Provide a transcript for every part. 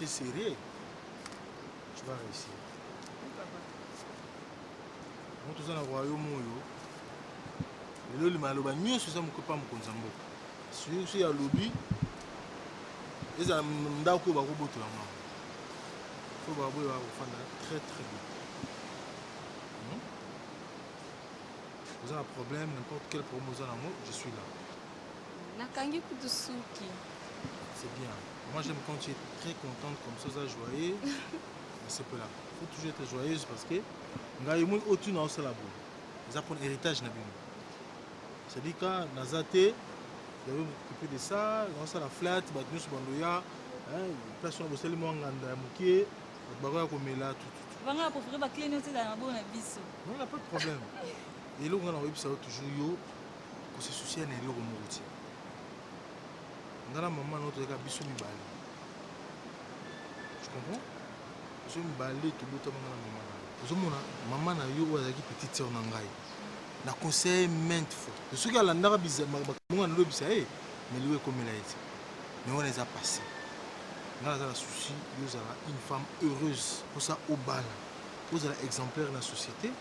es sérieux, tu vas réussir. Moi, tout ça, dans le royaume, le maloba, nous sommes pas mon consambo. Si il y a lobby, ils ont un d'accord pour robot la main. Il faut faire très très bien. Vous avez un problème, n'importe quel promotion en moi, je suis là. C'est bien. Moi j'aime quand tu es très contente comme ça, joyeuse. C'est pas là. Il faut toujours être joyeuse parce que nous avons au-dessus de la boue. Ils ont un héritage. C'est-à-dire que Nazate, vous avez occupé de ça, on a la flat, nous sommes bandoya, personne ne sait le monde en mouké, baroya comme là tout. On va préférer la clé note dans la bonne abysse. Non, il n'y a pas de problème. Et là on a toujours yo que se soucier de l'eau moruti. On a la maman notre gars biso mi balé. Tu comprends? Biso mi balé tout le temps maman. Biso maman na yo azaki petite sœur nangai. Na conseil maintes fois. Ce qui a la ndara bizarre, on a le bizarre, mais lui est comme il a été. Mais on les a passés. On a la souci, nous avons une femme heureuse. Pour ça, au bal. Vous avez exemplaire dans la société.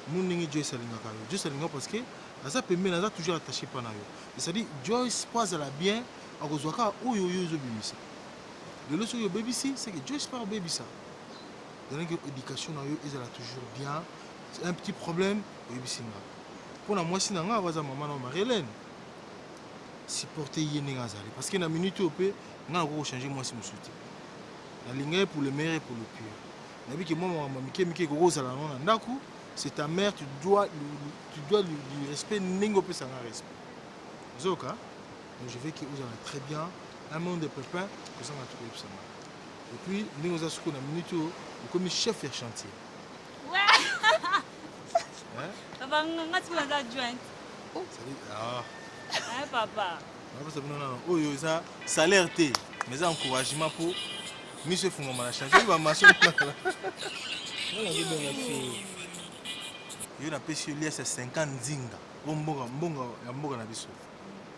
Nous n'avons Joyce Salinga. Joyce Salinga parce que ça permet, nous avons toujours attaché par nous. C'est-à-dire, Joyce passe à la bien, à cause de ça, où yo yo bébé. Le lot sur le baby c'est que Joyce part au baby ça. Dans l'éducation, ils ont toujours bien. C'est un petit problème, baby singa. Pour moi, si maman Marie-Hélène, supporter Yénégazali. Parce que dans la minute où on a changer moi si je souhaite. La ligne pour le meilleur et pour le pire. C'est ta mère, tu dois lui respecter, n'engo peut s'en respect. C'est ok. Donc je veux que vous allez très bien. Un monde de pépins, vous en avez trouvé ça. Et puis, nous avons ce minute où comme chef de chantier. Ouais. Papa, on a trouvé la jointe. Ah. Hein, papa? Oh, ça salaire, mais ça encouragement pour monsieur Fungoma la changer. Il va marcher. Il y a un peu sur Elias 50 zinga. Mbonga na biso.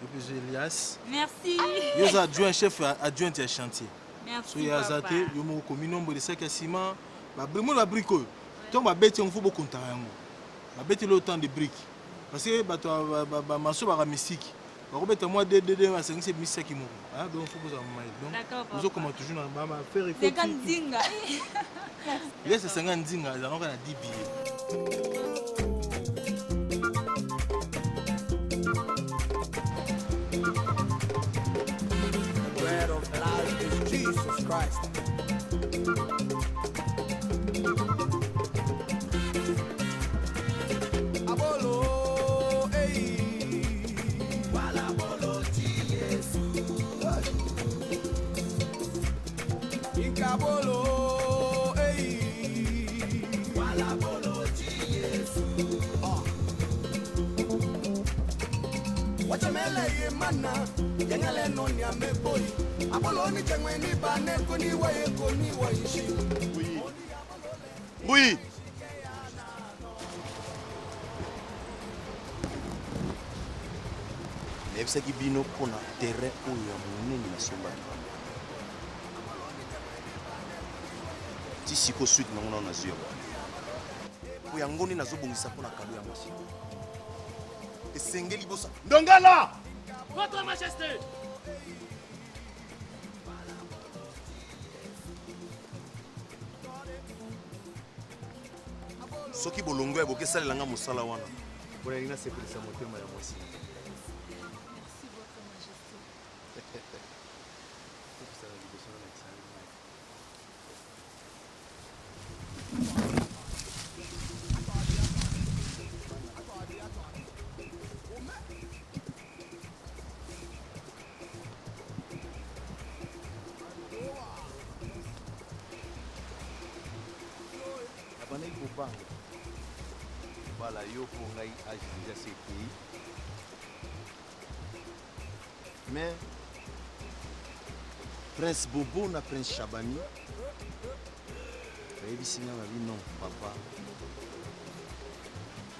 Et puis Elias. Merci. Il y a adjoint chef adjoint de chantier. Merci. So il y a Zate, il y a mon commis nombre de 5 à 6 mois. Vraiment la brico. Donc ma bête on faut beaucoup de temps. Ma bête il a autant de briques. Parce que bah ma soeur va mystique. Bah Robert moi de c'est mystique qui mort. Ah donc faut que ça m'aille. Donc vous comment toujours na ma faire il faut. 50 zinga. Il y a 50 zinga, ils en ont 10 billets. Jesus Christ. Abolo, wala bolo ti Yesu. Inkabolo, wala bolo ti Yesu. Wachamele ye mana, yengale noni ameboi. Apoloni chengweni bane koni waye koni waishi. Oui. Nebisaki bino pona terrain oyo monene na somba. Ti siko suite nango na zio. Po yangoni nazobongisa pona kado ya mwasi. Esengeli bosa. Ndongala! Votre Majesté! Soki bolongo eboke salelanga mosala wana. Pona ina sepelisa motema ya mwasi. Voilà, yo pour ngai âge déjà c'est pays. Mais Prince Bobo na Prince Chabani. Baby signal la vie non papa.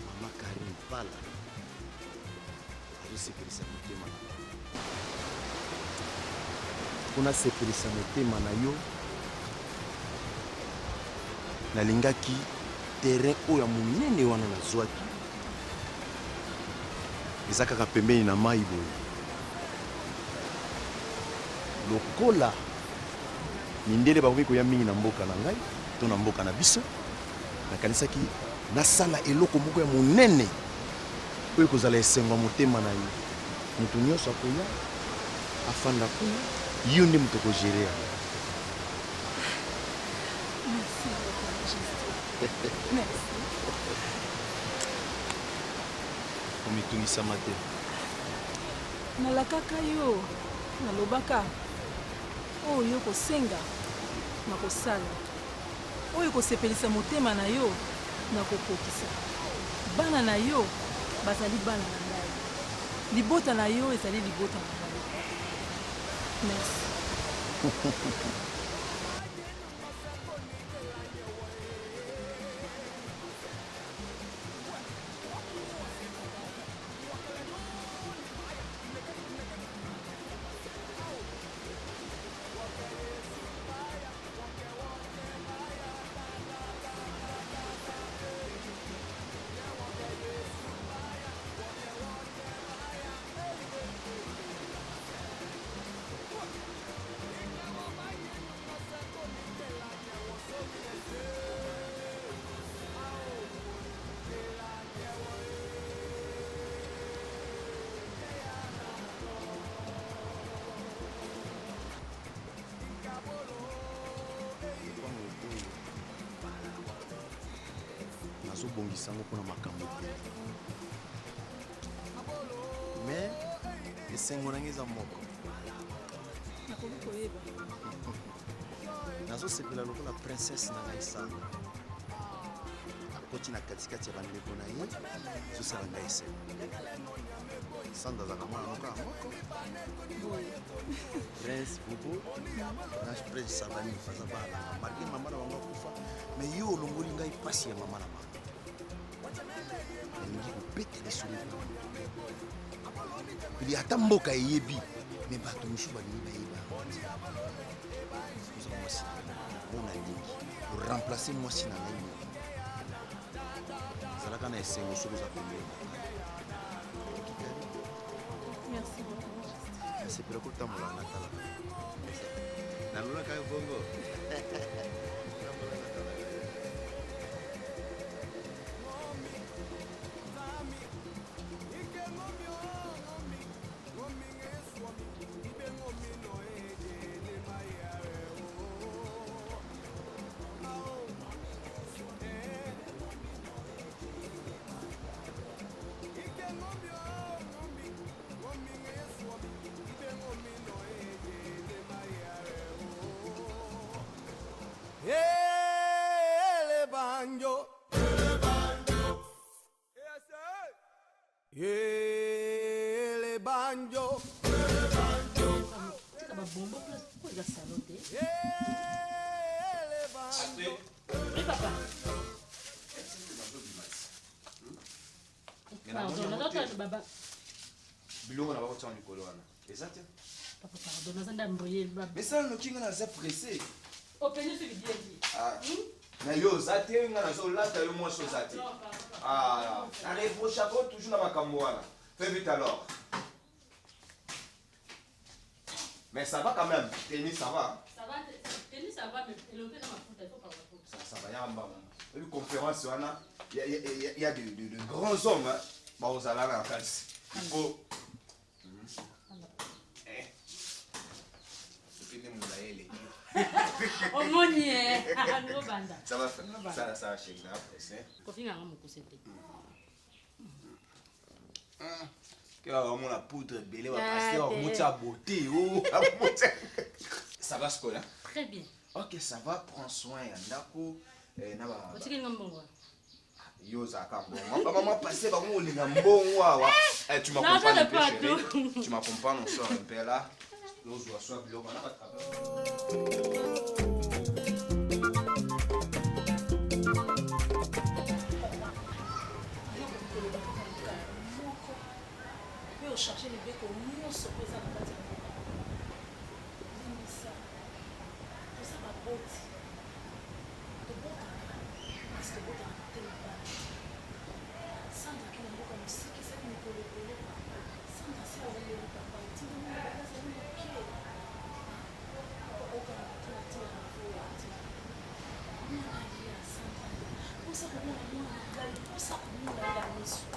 Maman Karim pala. Je sais que ça me téma. On a sécurisé le téma na yo nalingaki terrain oyo ya monene wana nazwaki eza kaka pembeni na mai boye lokola mindele bakomi koya mingi na mboka na ngai to na mboka na biso nakanisaki nasala eloko moko ya monene oyo kozala esengo ya motema na ye moto nyonso akoya afanda kuna yo nde moto kogerea. Merci, Votre Majesté. Merci. omitungisama te Nalakaka yo nalobaka oyo kosenga na kosala oyo kosepelisa motema na yo na kokokisa bana na yo bazali bana na ngai libota na yo ezali libota na ngai. Merci. nazobongisa yango mpona makambo te mais esengo nange eza moko Nakoki koyeba. nazosepela lokola princesse na ngai sanga akoti na katikati ya bandeko na ye zosala ngai esengo sanda azalaka mwana moka ya moko prince bobo na prince savani baza balanga malgré mama na bango akufa mais yo olongoli ngai pasi ya mama na mama nalingi kobetela esolo pili ata mboka eyebi me bato mosusu balingi bayeba oza mwasi o nalingi oremplace mwasi na ngai ezalaka na esengo soki oza pembeni Merci, Votre Majesté. nasepela kotambola natala nalolaka yo bongo Ele banjo. Ele banjo. Tika babombo pour la salote. Ele banjo. Oui, papa. Pardon, nataka baba. biloko na bakotia likolo wana eza te Papa, pardon, nazanda embrouiller baba. mesala noki nga naza presse Opérer ce que dit. na yo oza te nga nazolata yo mwasi oza te na reprochako toujours na makambo wana fais vite alors mais ça va quand même tennis ça va Ça va, tennis ça va, mais élevé dans ma foot, il faut pas voir. ça va yamba une conférence wana il y a de grands hommes hein ba ozala na kasi il faut Oh mon dieu, no banda. ça va faire ça chérie là après Kofinga ngam kusete. que va vraiment la poudre belé va passer au mot de beauté oh ça va ce là Très bien. ok ça va prends soin ndako na ba Otiki ngambongo. yo za ka bongo maman passer ba mo linga mbongo awa tu m'accompagnes un peu chérie tu m'accompagnes on sort un peu là nous doit soit biloko na ba Chercher les becs au mot sur les abattus. Ça, ça va beauté. De beau. ça comment moi ça comment la mission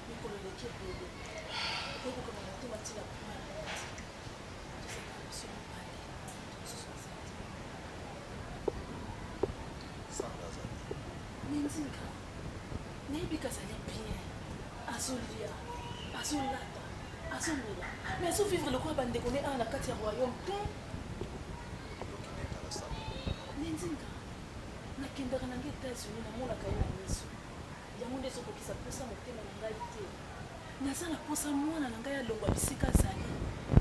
mais pour le qui bébé et pour comment tu m'as dit la première Nenzika nayebika azali bien azolia azolata azomela mais azovivre lokola bandeko ne awa na kati ya royaume te Nenzika nakendaka na ngai États-Unis namonaka ye na miso yango nde ezokokisa mposa motema na ngai te naza na mposa mwana na ngai alongwa bisika azali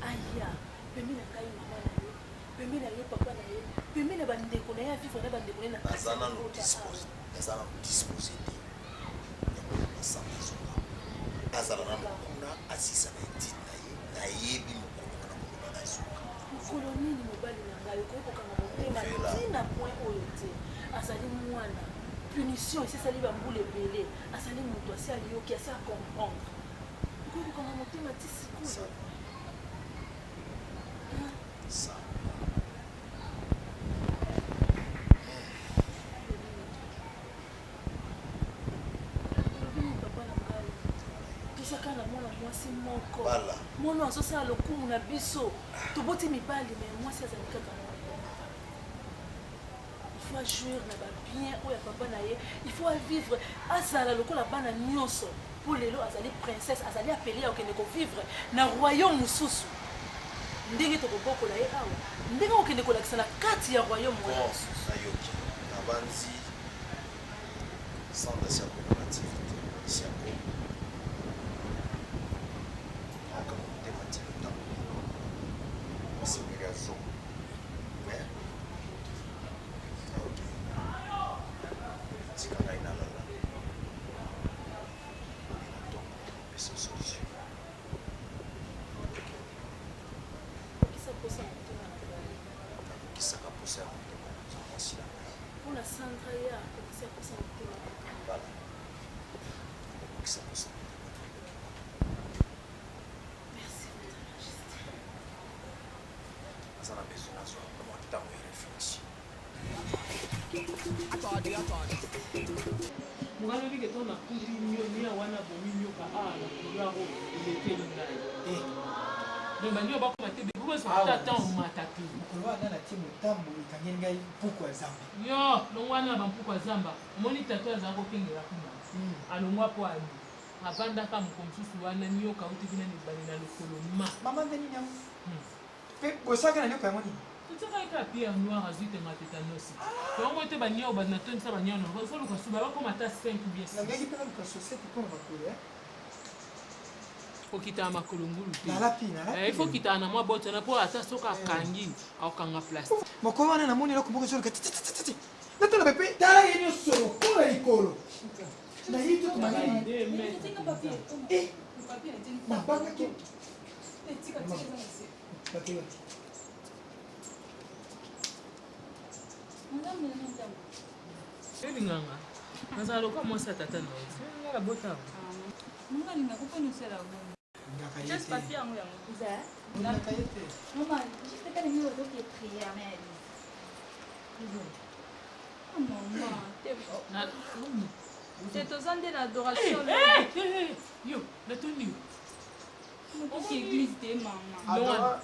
aya pembeni na ngai mama na ye pembeni na ye papa na ye pembeni na bandeko na ye avivre na bandeko ne na aza nano disposé te yango masamba zonga azala nano kuna asisa na etine na ye nayebi mokolo kana koloba na ezoka mokolo nini mobali na ngai okoki kokanga motema ntina point oyo te azali mwana punition esi esali bambula ebele azali moto asi aliyoki asi acomprendre okoki kokanga motema ti sikoyo tozaka na mwana mwasi moko mwana azosala lokumu na biso toboti mibali me mwasi azali kaka il faut jouir na babien oyo ya papa na ye il faut vivre azala lokola bana nyonso mpo lelo azali princesse azali apeli ya kokende kovivre na royaume mosusu ndenge tokobokola ye awa ndenge okende kolakisa na kati ya royaume wana mosusu nayoki nabanzi centre circulativité siako akamotema ntina osengeli azo tika ngai nalala ntongo pesa solution okisa posa motema na ngai nakokisaka posa ya motema za mwasi na ngai mpona sandra ye akokisa posa motema bala nakokisa posa aza na besoin nazwa mwa ntango ya réflexion mungano bige tona kundi nyo wana bomi nyo ka ala kuyako ilekeli ngai donc banyo bako matebe buko so tata o mataki mukolo wana na timu tambo ikangeni ngai puku ya zamba yo longwana ba mpuku ya zamba moni tata za ko pingela kuma alongwa po ali abanda ka mkomsusu wana nyo ka uti bina ni bali na lokolo mama ndeni nyango pe bosaka na nyo ka moni tutaka ika pia noir azite matetanos donc ete banyo ba na tonsa banyo no faut le suba ba koma ta 5 bien na ngai pe na société pour na bakolo okita makolo ngulu te na lapina il faut kita na mwa boto na po ata soka kangi au kanga plastique mokolo wana namoni eloko moko ezoluka titi natala pepe tala ye nyonso lokola likolo na ye to tomangeli nabangaki elinganga nazala loka mwasi atata na ozi ngala bota mungalinga kuponisela Just papier yango yango. ondaka ye te Maman, juste quand il y a d'autres prières, mais oh maman, C'est aux ans de l'adoration. yo natoni toute église de maman. adora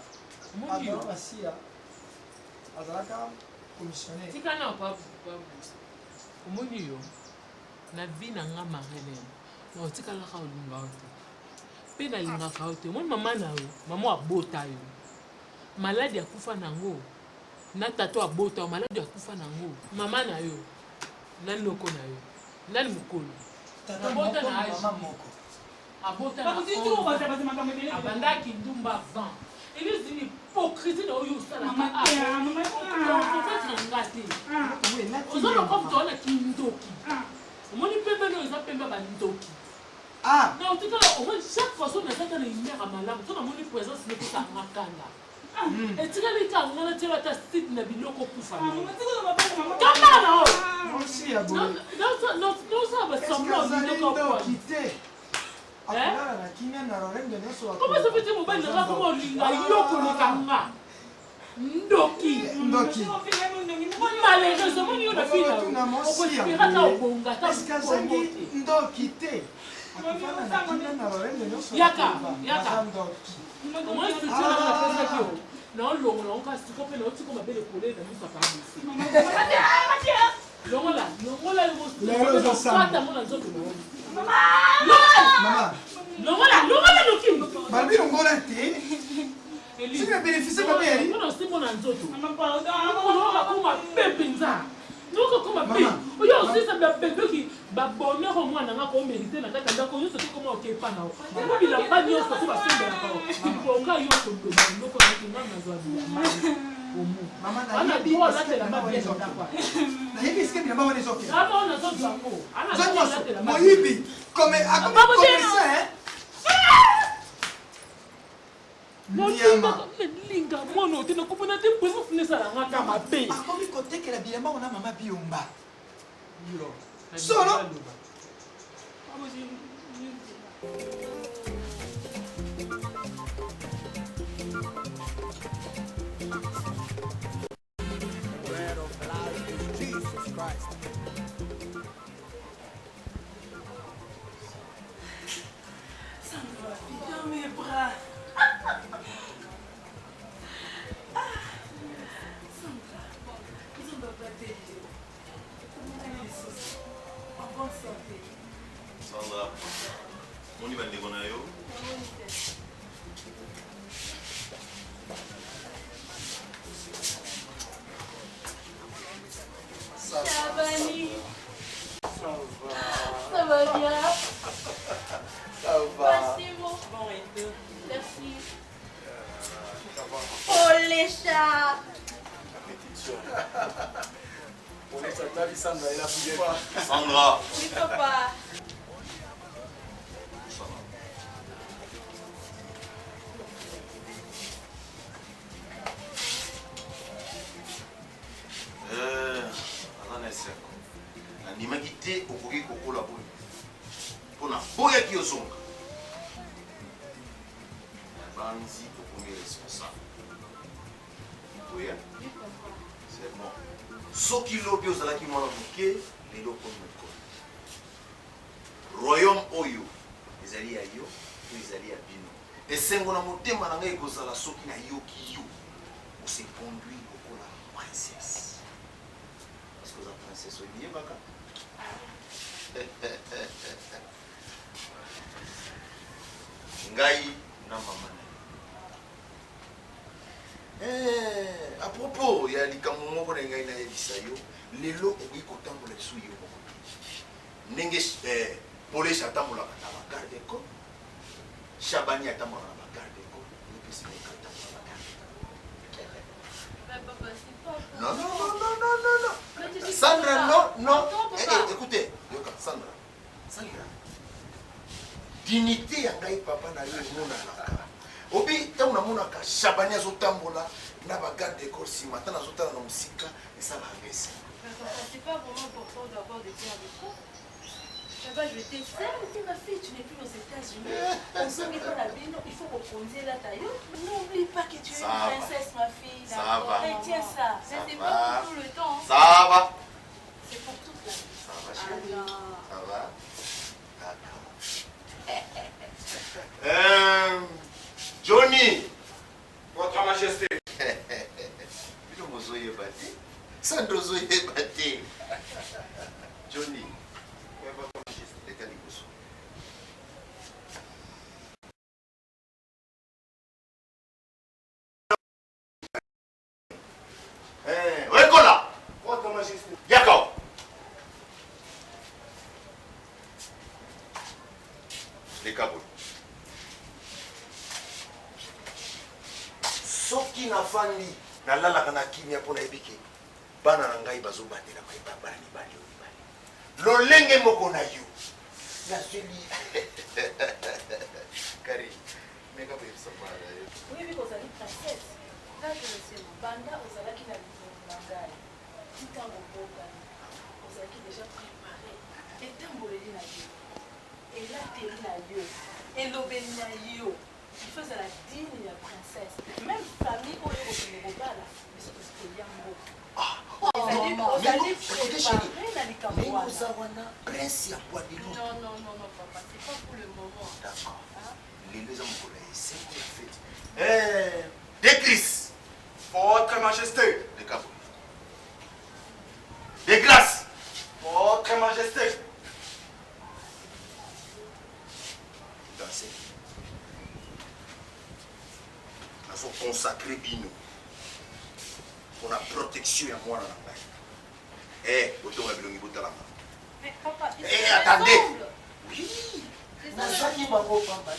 basiya azalaka commissionnaire tikana pa omoni yo na vi na nga marene na otikalaka olinga yo te mpe nalingaka yo te omoni mama na yo mama abota yo maladi akufa nango na tata abota yo maladi akufa nango mama na yo nani loko na yo nani mokolo abota na age abota na abandaki ndumba avant elise ni hypocrisie na oyo osalaka te ozoloka moto wana kindoki omoni pembe no eza pembe bandoki na otikala omoni chaque fois so nazaka na imere malamu so namoni présence nekosanga kanda etikali kanga na tiela ata site na biloko kufa kanda na oyo nosala basemblant biloko Comment ça fait que mon bébé n'a pas olinga yo koleka nga ndoki malheureusement il y a une fille là on considère ça au bonga est-ce que zangi ndoki te yaka moi je suis là la personne qui non longo kasi ko pe no tiko mabele kole na misa pa bisi longo la lelo zo sama pata mona nzoto mama longo la lokini balbi ngona te si me bénéficie pas bien non c'est mon nzoto on va kuma pepinza donc comme bébé oyo aussi ça bébé qui ba bonheur au moins na ko mériter na kata ndako yo soki comment OK pa na o ko bila pa nyo soki ba sembe na ko bonga yo ko ko ndoko na kinga na zwa bila mama na ana yebi ko na tela ba bien na kwa na yebi est-ce que bien ba wana zoke ama ona zo zako ana zo moyibi comme akoma comme ça hein linga mwana ote nakopona te mpenza funesa na ngaka mabe akomi kotekela bilamba ona mama biomba solo Bread of life is Jesus Christ. Sandra, dans mes bras. Sandra, nous ne pouvons pas t'aider. En bonne santé. Sandra, on y va te connaître. Chabani. Ça va bien. Ça va. Merci beaucoup. Merci. Oh les chats. Sandra. Oui papa. Andimaki te okoki kokola boye mpona boyaki ozonga banzi okomi responsable oya c'est bon soki lobi ozalaki mwana moke lelo okomi mokolo royaume oyo ezali ya yo to ezali ya bino esengo na motema na ngai ekozala soki nayoki yo ose conduire lokola princesse parce que oza princesse oyebaka ngai na mama na a propos ya likambo moko na ngai nayebisa yo lelo okoki kotambola esu yo moko ndenge polese atambolaka na bagarde ko Chabani atambolaka na bagarde ko epesi meka atambola na bagarde non non non non non non non Sandra non non écoutez Sandra dignité ya ngai papa na yo emonanaka obi ntango namonaka Chabani azotambola na bagarde de corps nsima ata nazotala na mosika esala angesi. C'est pas vraiment important d'avoir des biens avec toi. Là-bas, je t'ai fait, ma fille, tu n'es plus aux États-Unis. On se met pas la bine, il faut reprendre la taille. N'oublie pas que tu es une princesse, ma fille. Ça va. Et tiens ça. C'est pas pour tout le temps. Ça va. C'est pour toute la vie. Ça va, chérie. Ça va. D'accord. Johnny. Votre Majesté. Bino mozoye bate. Sandro zoye bate. Johnny. Votre Majesté. Leka liboso. Rekola. Votre Majesté. Yako. Leka boy. Soki nafandi nalalaka na kimia mpona yebike bana na ngai bazobatela bana mibali oyo mibali lolenge moko na yo nazweli kari meka boyebisa mwana yo Oui, oui, ozali princesse. Là, je le sais, banda ozalaki na liboso na ngai. Ntango bokani, ozalaki déjà préparé. Etamboleli na yo, elateli na yo, elobeli na yo. Il faisait la digne ya princesse. Même famille oyo okende kobala, biso tozikelia mboka. prince ya Guadeloupe. Non, papa, c'est pas pour le moment. D'accord. Les deux hommes, c'est quoi la fête? Des Chris. Votre Majesté. Des Cabos. Des Glaces. Votre Majesté. Dansez. Nous sommes consacrés Bino. Pour la protection à moi dans la paix. Autant avec le niveau de la main. Mais papa, ils Attendez. ensemble. Oui. C'est Nous ça, sommes pas beaux pas battre.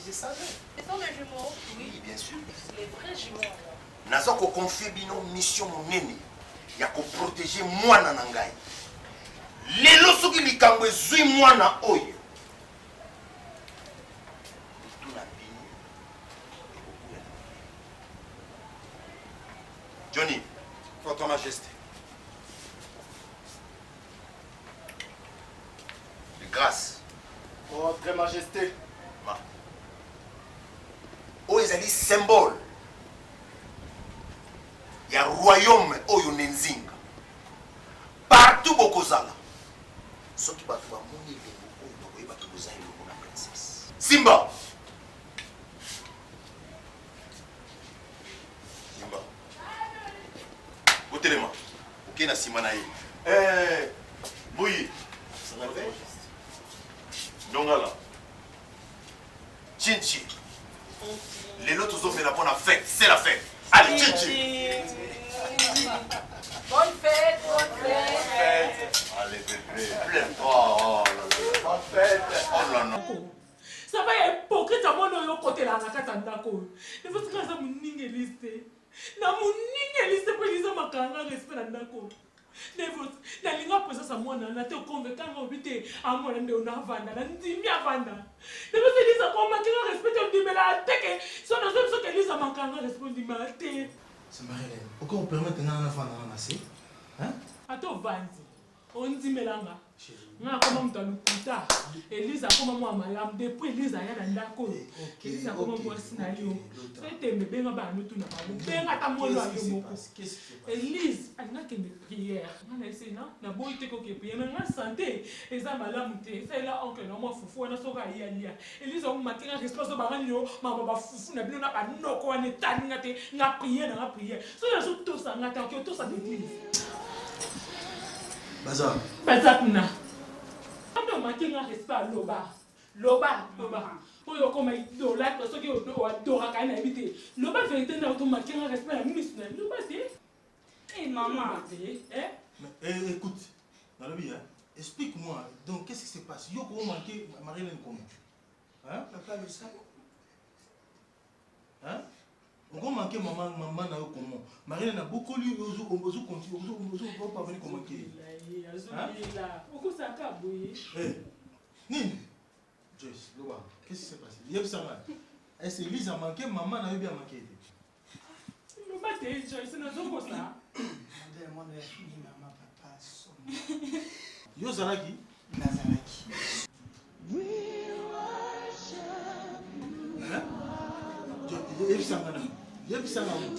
Je savais. Ce sont les jumeaux. Oui, bien sûr. Les vrais jumeaux. Nazo ko confier bino mission monene ya ko protéger mwana na ngai. Lelo soki likambo ezui mwana oyo. Tuna bino. Johnny, Votre Majesté. de grâce. Votre Majesté. Ma. Oyo ezali symbole ya royaume oyo nenzinga. Partout bokozala. Soki bato bamoni elengo oyo bakoyeba ke boza elongo na princesse. Simba. Simba. Botelema. Oke na nsima na ye. Mbuyi. Ndongala. Chinchi. Les autres ont fait la bonne fête. C'est la fête. Allez, Chinchi. Bonne fête, bonne fête. Allez, bébé. Pleure-toi. Oh fête. Oh là là. Ça va être hypocrite à mon côté là, la katandako. Il faut que ça me ningue liste. Na mon ningue liste pour les hommes à carrément respect d'andako. Na linga pesa sa mwana na te convaincre obité à mon ande on avanda na ndimi avanda. Ne vous dire ça comment qui respecte on dit mais la teke so na so que lisa mankanga respect dit mais te. C'est Marilène. Pourquoi on permet de n'en faire dans la hein? Ato vandi. On dit melanga. Nga koma mtalukuta. Elisa koma mwa malam depuis Elisa ya ndako. Elisa koma mwa sinayo. C'était me benga ba nutu na ba. Benga ta molo ayo moko. Elise, alina kende prière. Nga na ese na boy te ko ke prière nga santé. Eza malamu te. C'est là oncle na mwa fufu na soka ya lia. Elisa on matinga response ba ngani yo mama ba fufu na bino na ba noko wane tani nga te nga prière na prière. So ya so to sa nga ta ko to sa d'église. Bazar na. Quand on matin un respect loba. Oyo koma idola to soki o adora kana habité. Loba vérité na automatique un respect la ministre. Loba c'est. Eh maman. Écoute, dans la vie, explique-moi. Donc qu'est-ce qui se passe? Yo comment manquer Marilène comment? Hein? Papa le sait. Hein? On va manquer maman na yo comment? Marilène a beaucoup lu ozo continue ozo pas venir comment manquer. Nini? Joyce, Loba, qu'est-ce qui s'est passé? Est-ce que Lise a manqué, maman n'a bien manqué? Loba, c'est Joyce, n'a pas ça. Moi, je suis maman, papa, son. Yo Zalaki? Nazaraki.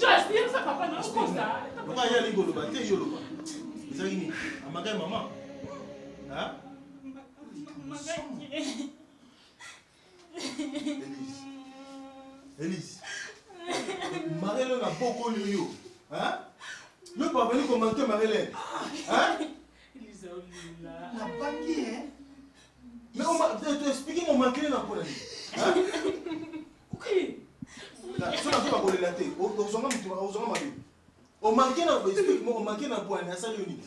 Joyce, il y a ça, papa, non? Comme ça. Papa, il y a les Goloba, t'es Yoloba. Zagini, a manqué maman? Hein? Elise. Marilène a beaucoup lu yo. Hein? Yo pas venu commenter Marilène. Hein? Elise, on est là. On n'a pas dit, hein? Mais on m'a expliqué mon manqué dans quoi? Hein? Ok. Ça n'a pas volé la tête. On manquait dans explique-moi, on manquait dans quoi?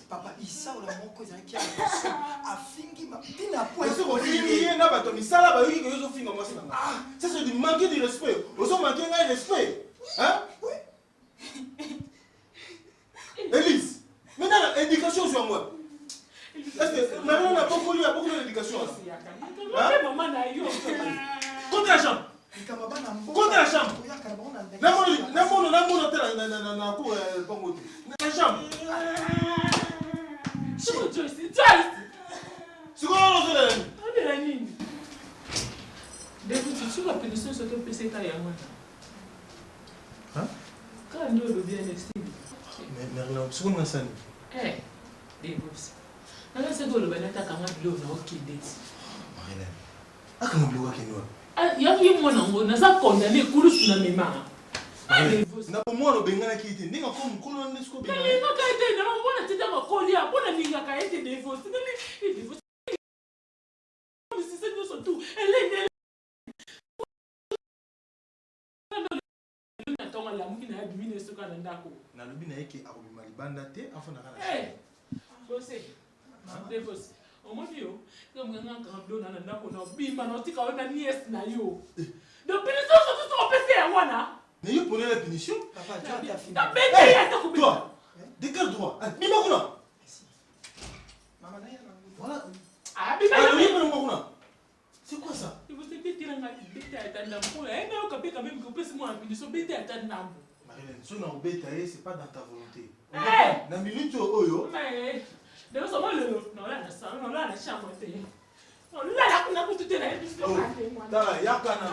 Papa, il sort la mon cousin qui a fingi ma pina pour est-ce qu'on finit n'a pas Tommy ça là, il y a des moi ça c'est du manquer de respect. Vous avez manqué de respect. Hein? Oui. Elise, maintenant l'éducation sur moi. Est-ce que maintenant on a beaucoup lu, beaucoup d'éducation là? Contre la chambre. Contre la chambre. seconde Massani. Des boss. Nanga se golo banata kanga bilo na okideti. Marilène. Akanga bilo ka kenwa. Yangi mwana ngo na za condamné kulusu na mema. Na po mwana bengana kiti ndinga ko mkolo ndisiko bengana. Ninga ka ete na mwana tita makoli ya bona ninga ka ete divorce. Ni divorce. C'est nous surtout. Elle est la mukina ya bimine soka na ndako. Na lobi na yeke akobima libanda te afana kana. Bosé. Divorce. Omonio, comme un grand na ndako na bima na tika ona nièce na yo. Donc punition surtout sur PC à wana. Mais yo prenez la punition. Papa, tu as fini. Toi, de quel droit? Bima kuna. Maman, voilà. Ah, bima kuna. C'est quoi ça? Il vous était tiré dans bête à tandambo. Eh, mais au capé quand même que peut moi la punition bête à tandambo. Marilène, si on a bête c'est pas dans ta volonté. Eh, na minute oyo. mais de ce moment non là ça, non là la chambre était. Non là là on a tout te là, puis Tala yakana.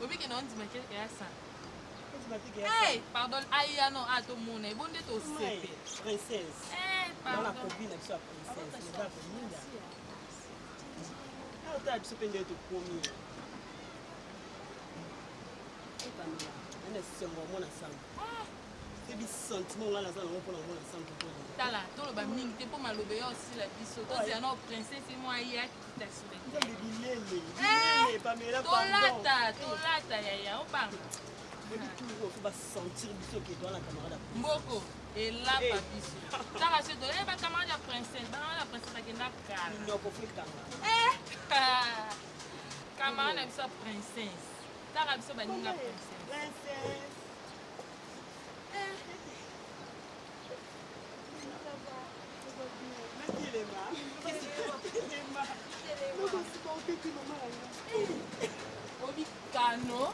Obi ke non dit mais quel est ça? Hey, pardon, aïe non, à tout le monde, bon de tout CP. Princesse. Pardon. Dans la copine avec sa princesse, mais pas venir. Ah, tu as tu peux être promis. Et pas là. On est sur mon ensemble. C'est des sentiments là dans mon ensemble. Tala, tout le ba mingi pour malobe aussi la biso. Toi c'est un princesse et moi ya qui t'a sauvé. Bilele, Pamela, pardon. Tolata ya, on parle. Il faut pas sentir biso qui doit la camarade. Mboko et là pas biso. Tala c'est donné ba camarade la princesse, la princesse qui n'a pas. Non, pour faire camarade aime sa princesse. Tala biso ba ninga princesse. Princesse. Obi Kano.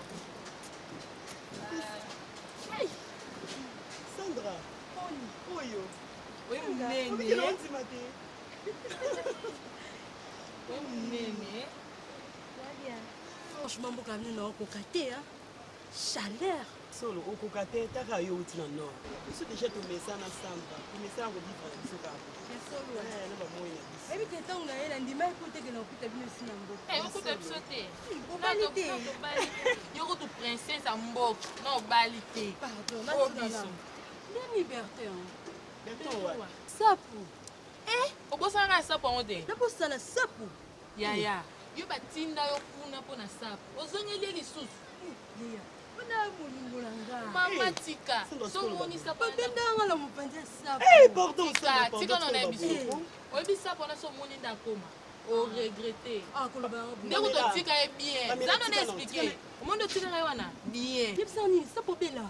Sandra. Oyo. Oui, Nene. Nene. Franchement, beaucoup de gens ont cocaté, chaleur. Solo, au cocaté, t'as qu'à y aller dans nord. Je suis déjà tombé ça dans Sandra. Tu me sens au vivre ce cas. Solo. Non, pas moi. Et puis que tant on a elle a dit mais écoutez que nous peut-être bien si n'ambo. Eh, on peut sauter. Yo ko tu princesse à mbok. Non, balité. Pardon, Oh, non. La liberté. Sapu. Okosanga sapu onde. Na posana sapu. Ya. Yo batinda yo kuna pona sapu. Ozongeli lisusu. Ya. Ona mulingo langa. Mama tika. So moni sapu. Benda ngala mupanza sapu. Eh, pardon, tika. Tika non na biso. Oyebi sapu na so moni ndakoma. O regretter. Ah, koloba. Ndeko to tika e bien. Zana na expliquer. Omondo tika na wana. Bien. Yebsani sapu bela.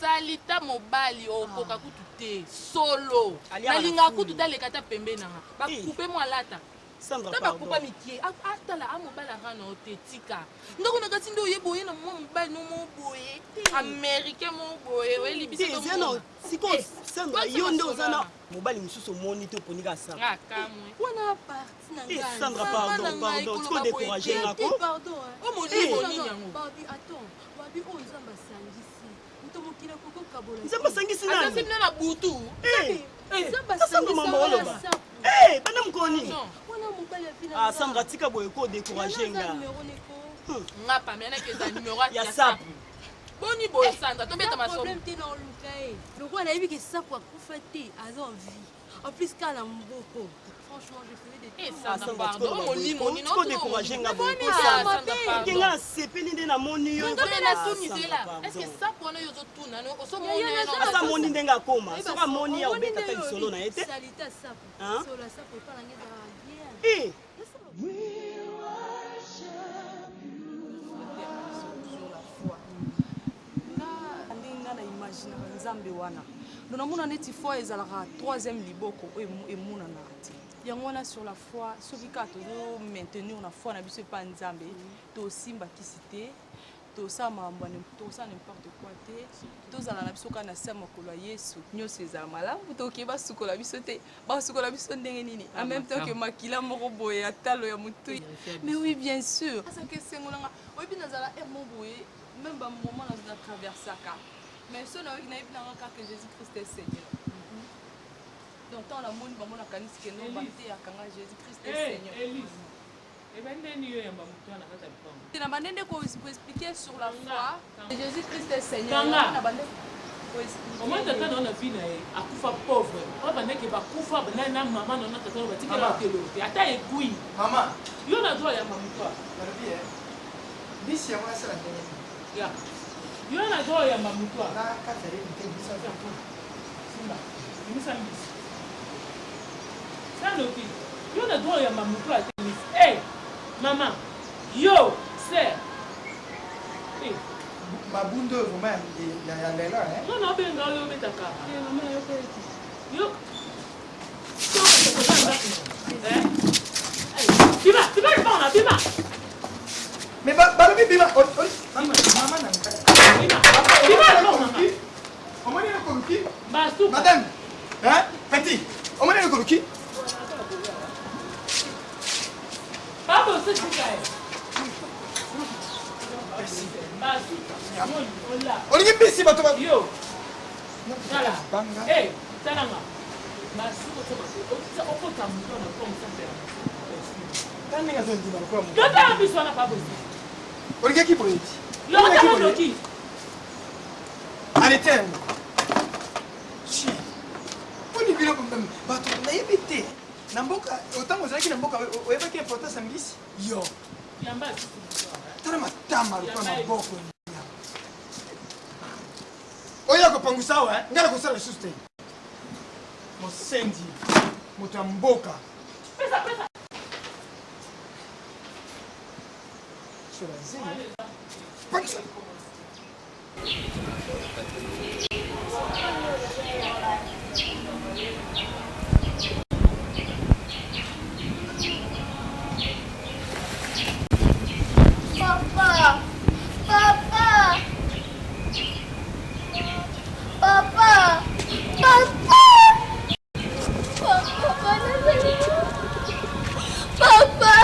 Salita mobali okoka kutu te solo nalinga kutu taleka ta pembe nanga bakupe mo alata ta bakupa mikie atala amobali arana o te tika ndoko na kati nde oyeboye na mwa mobali no mo boye américain mo boye oyelibisa Sandra yo nde ozana mobali mosusu omoni te oponika Sandra wana parti na ngai Sandra pardon tu peux décourager ngako pardon omoni yango babi attends babi o nzamba sangisi mutomokila koko kabola nzamba sangisi nani azasimina na butu nzamba sangisi mama oloba bana mkoni wana mobali afina Sandra tika boye ko décourager nga nga pamena ke za numéro ya sapu boni boye Sandra tobeta masomo problème te na oluka e lokwa nayebi ke sapu akufa te aza en vie en plus kala mboko franchement je faisais des Sandra pardon molimo ni ko décourager nga boye ko Sandra nga sepeli nde na moni yo na tuni zela est-ce que sapu wana yo zotuna no osomoni asa moni nde nga koma soka moni ya obeta ta lisolo na ete salita sapu sola sapu epana ngeza bien na nzambe wana ndonamona neti foi ezalaka troisième liboko oyo emonanaka te yango wana sur la foi soki kaka tozo maintenir na foi na biso epa nzambe tosimbakisi te tosala makambo tosala n'importe quoi te tozala na biso kaka na se mokolo ya yesu nyonso ezala malamu toke basukola biso te basukola biso ndenge nini en même temps ke makila moko boye ya talo ya motui mais oui bien sûr asaka esengolanga oyebi nazala mo boye même bamoment natraversaka Mais ce n'est pas que Jésus-Christ est Seigneur. Donc, dans le monde, on a dit que nous avons Jésus-Christ est Seigneur. Tu n'as pas expliquer sur la foi que Jésus-Christ est Seigneur. Au moins, tu as vu à Koufa pauvre. On va dire que Koufa, maman, on a dit que tu as été égoïste. Maman, il y a droit à maman. D'ici, on va se la donner. Il y a droit à maman. Il y a droit à maman. Hey, maman, yo, c'est. Mabundo, vous-même, il y a là, hein? Non, non, ben, non, mais d'accord. Yo. Bima, tu vas le prendre, Bima. Mais Balobi, Bima, maman, Bima, Bima, madame, hein, petit, on m'a dit le coloki. Papa, c'est ce que on dit que si bateau yo voilà hey tananga basi on peut t'amener comme ça Quand on dit quoi yo t'as besoin na pas possible on dit qui pour lui yo t'as qui arrêtez chi on dit bilo comme bateau na yebite na mboka autant vous avez qui na mboka o yeba qui importance ambisi yo yamba tana matama kwa maboko oya kopangusa awa ngala kosala lisusu te mosendi moto ya mboka pangisa Papa! Papa! Papa! Papa! Papa!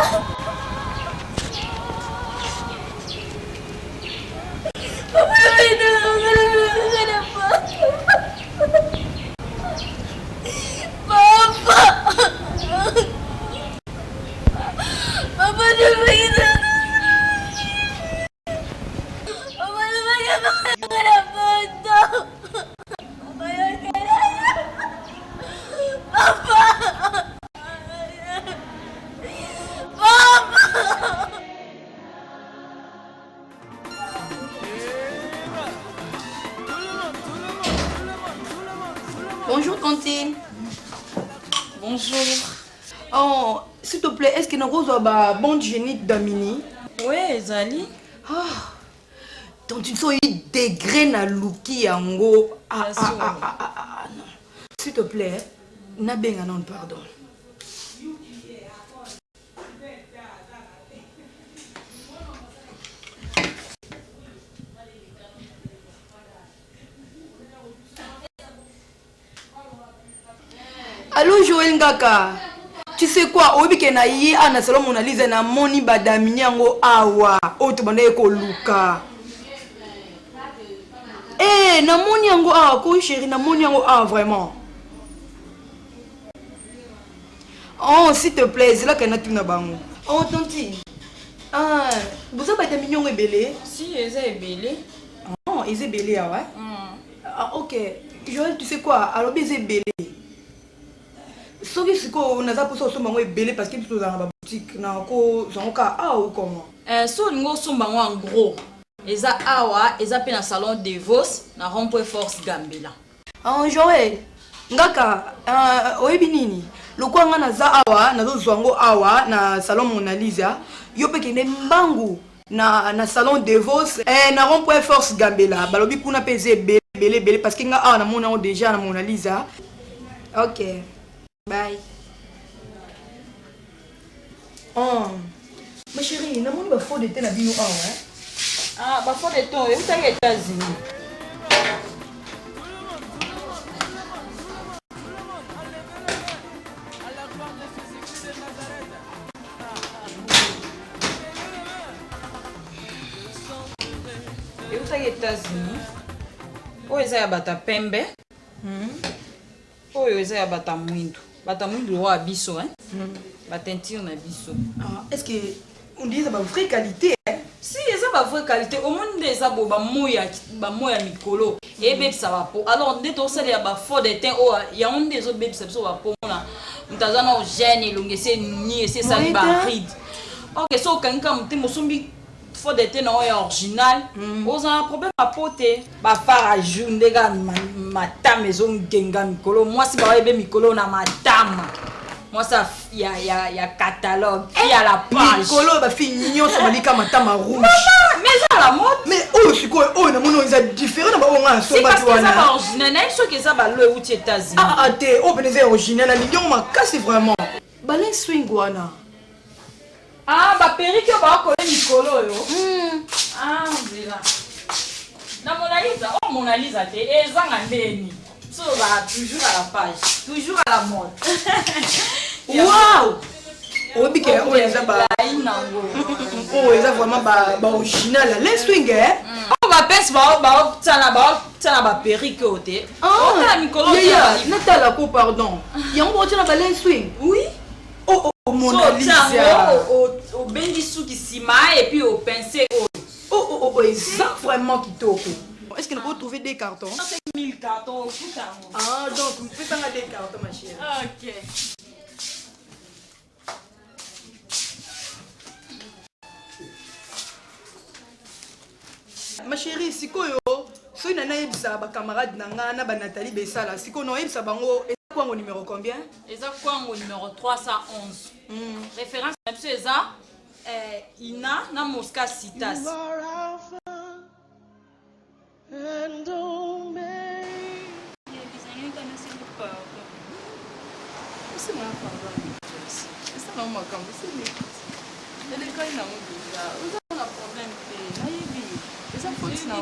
Bonjour Tantine. Bonjour. Oh, s'il te plaît, est-ce que nous avons une bonne génique d'Amini? Oui, Zali. Tantine, il y a des graines à Luki Yango. Non. S'il te plaît, Nabenga non pardon. Allô Joël Ngaka, tu sais quoi? Obi ke na yi ana salon Mona Lisa na moni badamini yango awa oto bana ko luka. Eh, na moni yango awa ko chérie, na moni yango awa vraiment. Oh, s'il te plaît, c'est là que na tuna bango. Oh tonti. Ah, vous avez badamini yango ebele? Si, eza ebele. Oh, eza ebele awa. Ah, OK. Joël, tu sais quoi? Alors eza ebele. Soki siko naza poso somba ngo ebele parce que tu dans la boutique na ko zonka ou comment so ngo somba ngo en gros eza awa eza pe na salon de Vos na rond-point Force Gambela. Joël ngaka oyebi nini lokwa nga naza awa nazo zwango awa na salon Mona Lisa yo pe kende mbangu na salon de Vos na rond-point Force Gambela balobi kuna pe ebele parce que nga awa na mona déjà na Mona Lisa. OK. Bye. Oh, ma chérie, n'a pas faux de thé na bio hein? Ah, bah faux de thé, et vous êtes aux États-Unis. Et vous êtes aux États-Unis? oyo eza ya bata pembe oyo eza ya bata mwindu oyo biso bateinture na biso. Est-ce que on dit ça ba vraie qualité si eza ba vraie qualité au monde eza bo ba moya mikolo ebebisa ba po alors nde to sala ya ba faux de teint o ya on des autres bebisa biso ba po na mtazana o gene elongese ni ese sali ba ride. OK so kanka mtimo sombi faux de teint na oyo original oza un problème à pote ba fara journée ga matame zo ngenga mikolo moi si ba ebe mikolo na matama. Moi ça il y a catalogue, il y a la page. Mikolo ba fi nyonso malika matama rouge. Mais ça la mode. Mais oh c'est quoi oh na mono ils sont différents ba on a so ba tu wana. C'est pas original, na so que ça ba lo ou États-Unis. Ah té oh ben c'est original na million ma casse vraiment. Ba les swing wana. Ah ba perruque ba ko mikolo yo. Ah ndela. Na Mona Lisa te ezanga ndeni. So va toujours à la page, toujours à la mode. Waouh! Oh bike oh eza ba oh eza vraiment ba original les swing on va penser ba tsana ba perruque ote. Oh la mikolo ya natala ko pardon. Ya on va ba les swing. Oui. Oh Mona Lisa. Au bendi sou qui sima et puis au pincé. Oh eza vraiment kitoko. Est-ce qu'on peut trouver des cartons? 5000 cartons. Ah, donc, vous pouvez faire des cartons, ma chérie. Ok. Ma chérie, si quoi yo, so il y a un camarade na ba Nathalie Bessala, si quoi no yebsa bango, et quoi au numéro combien? Et ça quoi au numéro 311. Référence à monsieur ça Ina na Mosca Citas. And don't C'est moi c'est pas moi quand c'est les cas na on a problème na yibi eza faute na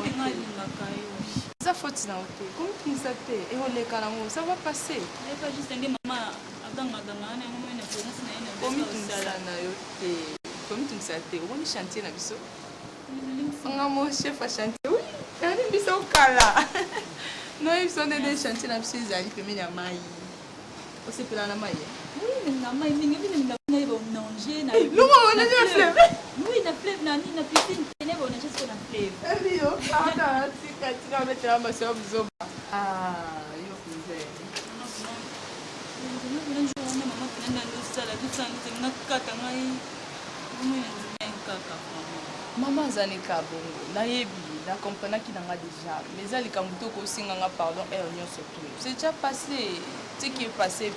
eza faute na ote comme tu ça te et on les calamo ça va passer et pas juste ngi mama aganga na ngomwe na bonus na ina comme tu sala na yo te comme tu ça te on chantier na biso nga mo chef a chantier oui ani biso kala no ils sont des chantiers na biso ezali pembeni ya mai osepela na mai oui na mai mingi na ba nanger na na fleuve oui na fleuve na ni na piscine tene ba nanger sur la fleuve Rio aka tika metela maso biso yo kuze Maman azali kabongo nayebi na comprenaki nanga déjà mais ezali kambuto ko singanga pardon et on surtout c'est déjà passé ce qui est passé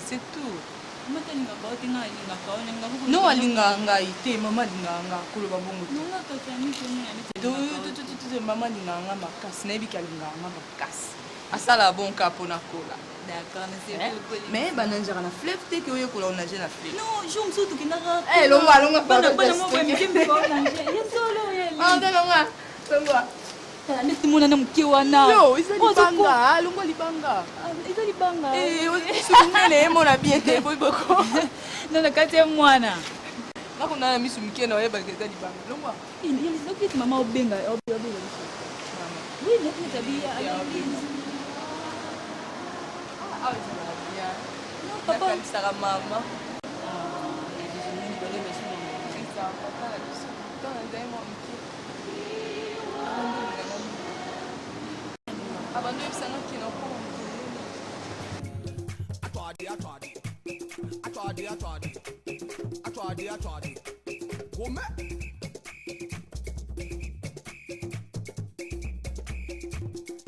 c'est tout non alinga ngai te mama alinga koloba bongo te mama alinga nga makasi nayebi ki alinga nga makasi asala bon ka mpona kola d'accord mais bananjaka na fleuve te ke oyekola onage na fleuve non jo mosusu tokendaka neti mona na moke wana longwa libanga eza libanga sokumene emona bien te boyboko na kati ya mwana nakona na misu mike na oyebaka eza libanga longwa okiti mama obenga papa nakalisaka mama abando yebisanga kina Atwadi. Woman.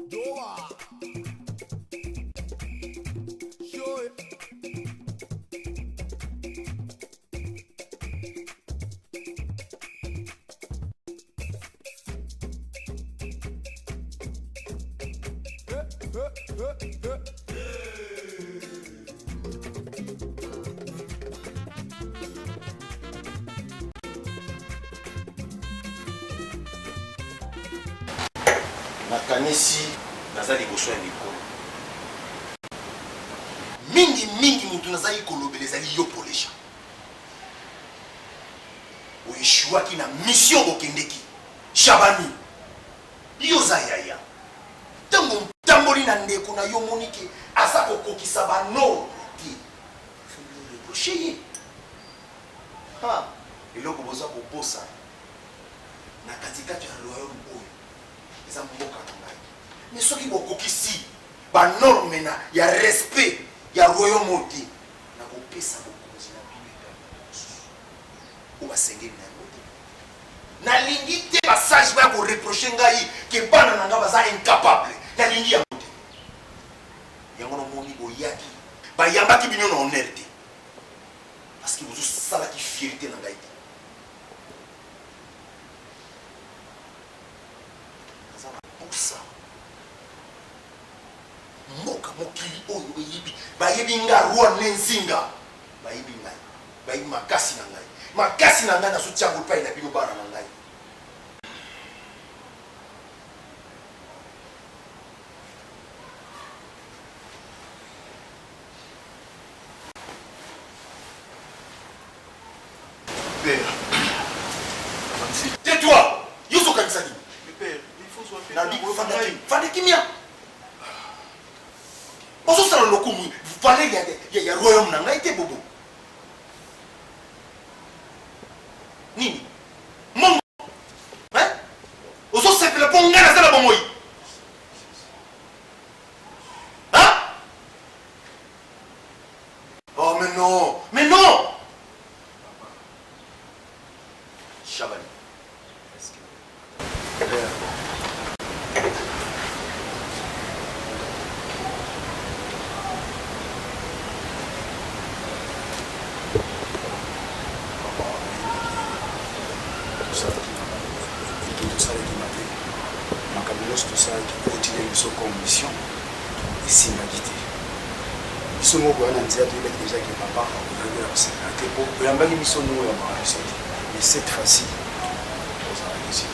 Doa. Show it. nakanisi naza liboso ya mikolo mingi mutu nazali kolobela ezali yo polesha oyeshuwaki na mission okendeki Shabani yo za yaya ntango tamboli na ndeko na yo monike asa kokokisa banoro te faut reprocher ye eloko boza koposa na katikati ya royaume oyo eza mboka na ngai mais soki bokokisi banorme ya respect ya royaume oyo te nakopesa bokonzi na bino oyo basengeli na yango te nalingi te basage baya koreproche ngai ke bana na ngai baza incapable nalingi yango te yango nomoni boyaki bayambaki bino na honneur te parce que bozosalaki fierté na ngai te aza na posa mboka mokili oyo eyibi bayebi nga roi nenzinga bayebi ngai bayebi makasi na ngai nazotiango epai na bino bana na ngai tais-toi yoso kanisaki fande kimia ozosala lokumu vale ya royaume na ngai te bobo nini mongo ozosepela mpo ngai nazala bomoi oh mais non Chabani comme mission ici m'a quitté. Ils sont au Ghana, déjà que papa a ouvert la sécurité pour la mission nous à mais cette fois-ci, vous allez réussir.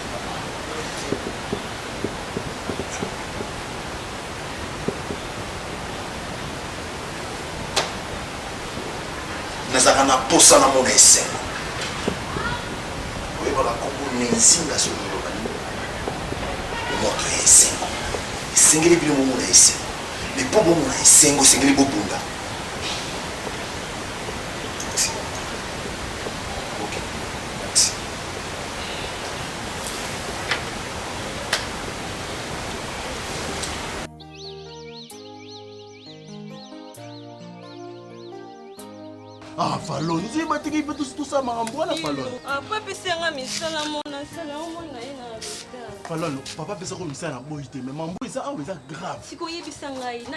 nazakana posa na mona esengo oyebaka kombo nenzinga soki olobani moto ya esengo esengeli bino momona esengo me mpo bomona esengo esengeli bobunda Ah, Fallon, tu sais, tu peux tout ça, ma ramboine, Fallon. Ah, papa, c'est un misala, mon asala, mon naïna. Fallon, papa, c'est comme ça, la boïté, mais maman, ça, oh, c'est grave. Si vous avez ça,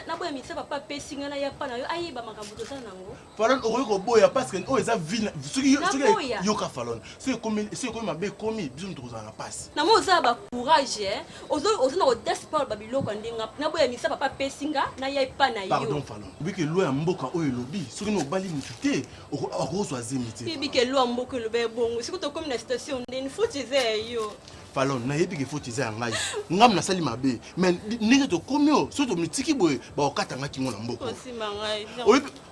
n'a pas mis ça, papa, pessi, n'a ya pas, aïe, bah, ma ramboune, ça, nango. Fallon, au boya, parce que, oh, ça, ville, ce qui est, yoka, Fallon. C'est comme ma bé, comme, bisous, nous en passe. N'a pas ça, bah, courage, hein. Aux autres, pas babilo, quand n'a pas mis ça, papa, pessi, n'a ya pas, n'a pardon, Fallon. Oui, que l'eau est mboka, oh, lobby, ce qui nous balit, nous quitter. Bibi ke lo amboko lo be bongo sikuto comme na station ndeni futi ze yo Fallon na yebi ke futi ze ngai ngam na sali mabe mais ninge to komio so to mitiki boy ba okatanga ki ngona mboko osima ngai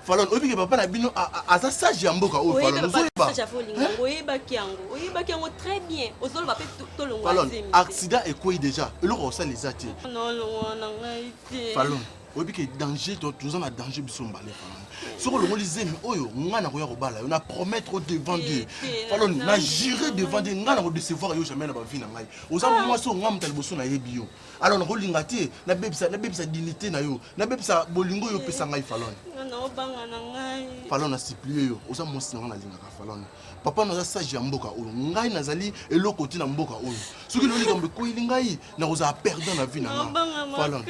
Fallon obi ke papa na bino aza sage ya mboka o Fallon zo ba sage folinga oyeba kiango très bien ozolo ba pe to longo Fallon accident e quoi déjà eloko ça les ati non na ngai te Fallon obi ke danger to tous en danger biso mbale Fallon soko longo lizemi oyo ngana ko ya ko bala na promettre devant Dieu Fallon na jurer devant Dieu ngana ko décevoir yo jamais na ba vie na ngai oza moi so ngam taliboso na yebi yo alors na ko lingati na bebisa dignité na yo na bebisa bolingo yo pesa ngai Fallon na obanga na ngai Fallon na supplier yo oza mosi na lingaka Fallon papa na sage ya mboka oyo ngai nazali eloko ti na mboka oyo soki lo likambe ko ilingai na koza perdre na vie na ngai Fallon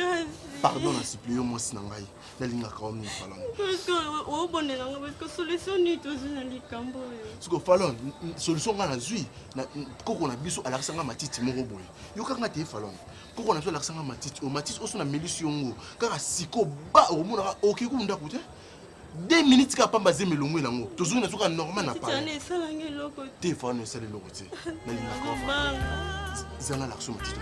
pardon na supplier yo mosi na ngai na lingaka o ni Fallon o bonne na parce que solution ni to zina likambo yo siko Fallon solution nga na zui na koko na biso alakisanga matiti moko boye yo kanga te Fallon koko na biso alakisanga matiti o matiti oso na melisi yongo kaka siko ba o mona okikunda kute 2 minutes ka pamba zemelongo nango tozui na soka normal na pa tane sala ngeloko te Fallon na sala loko te na linga ka zanga l'action matiti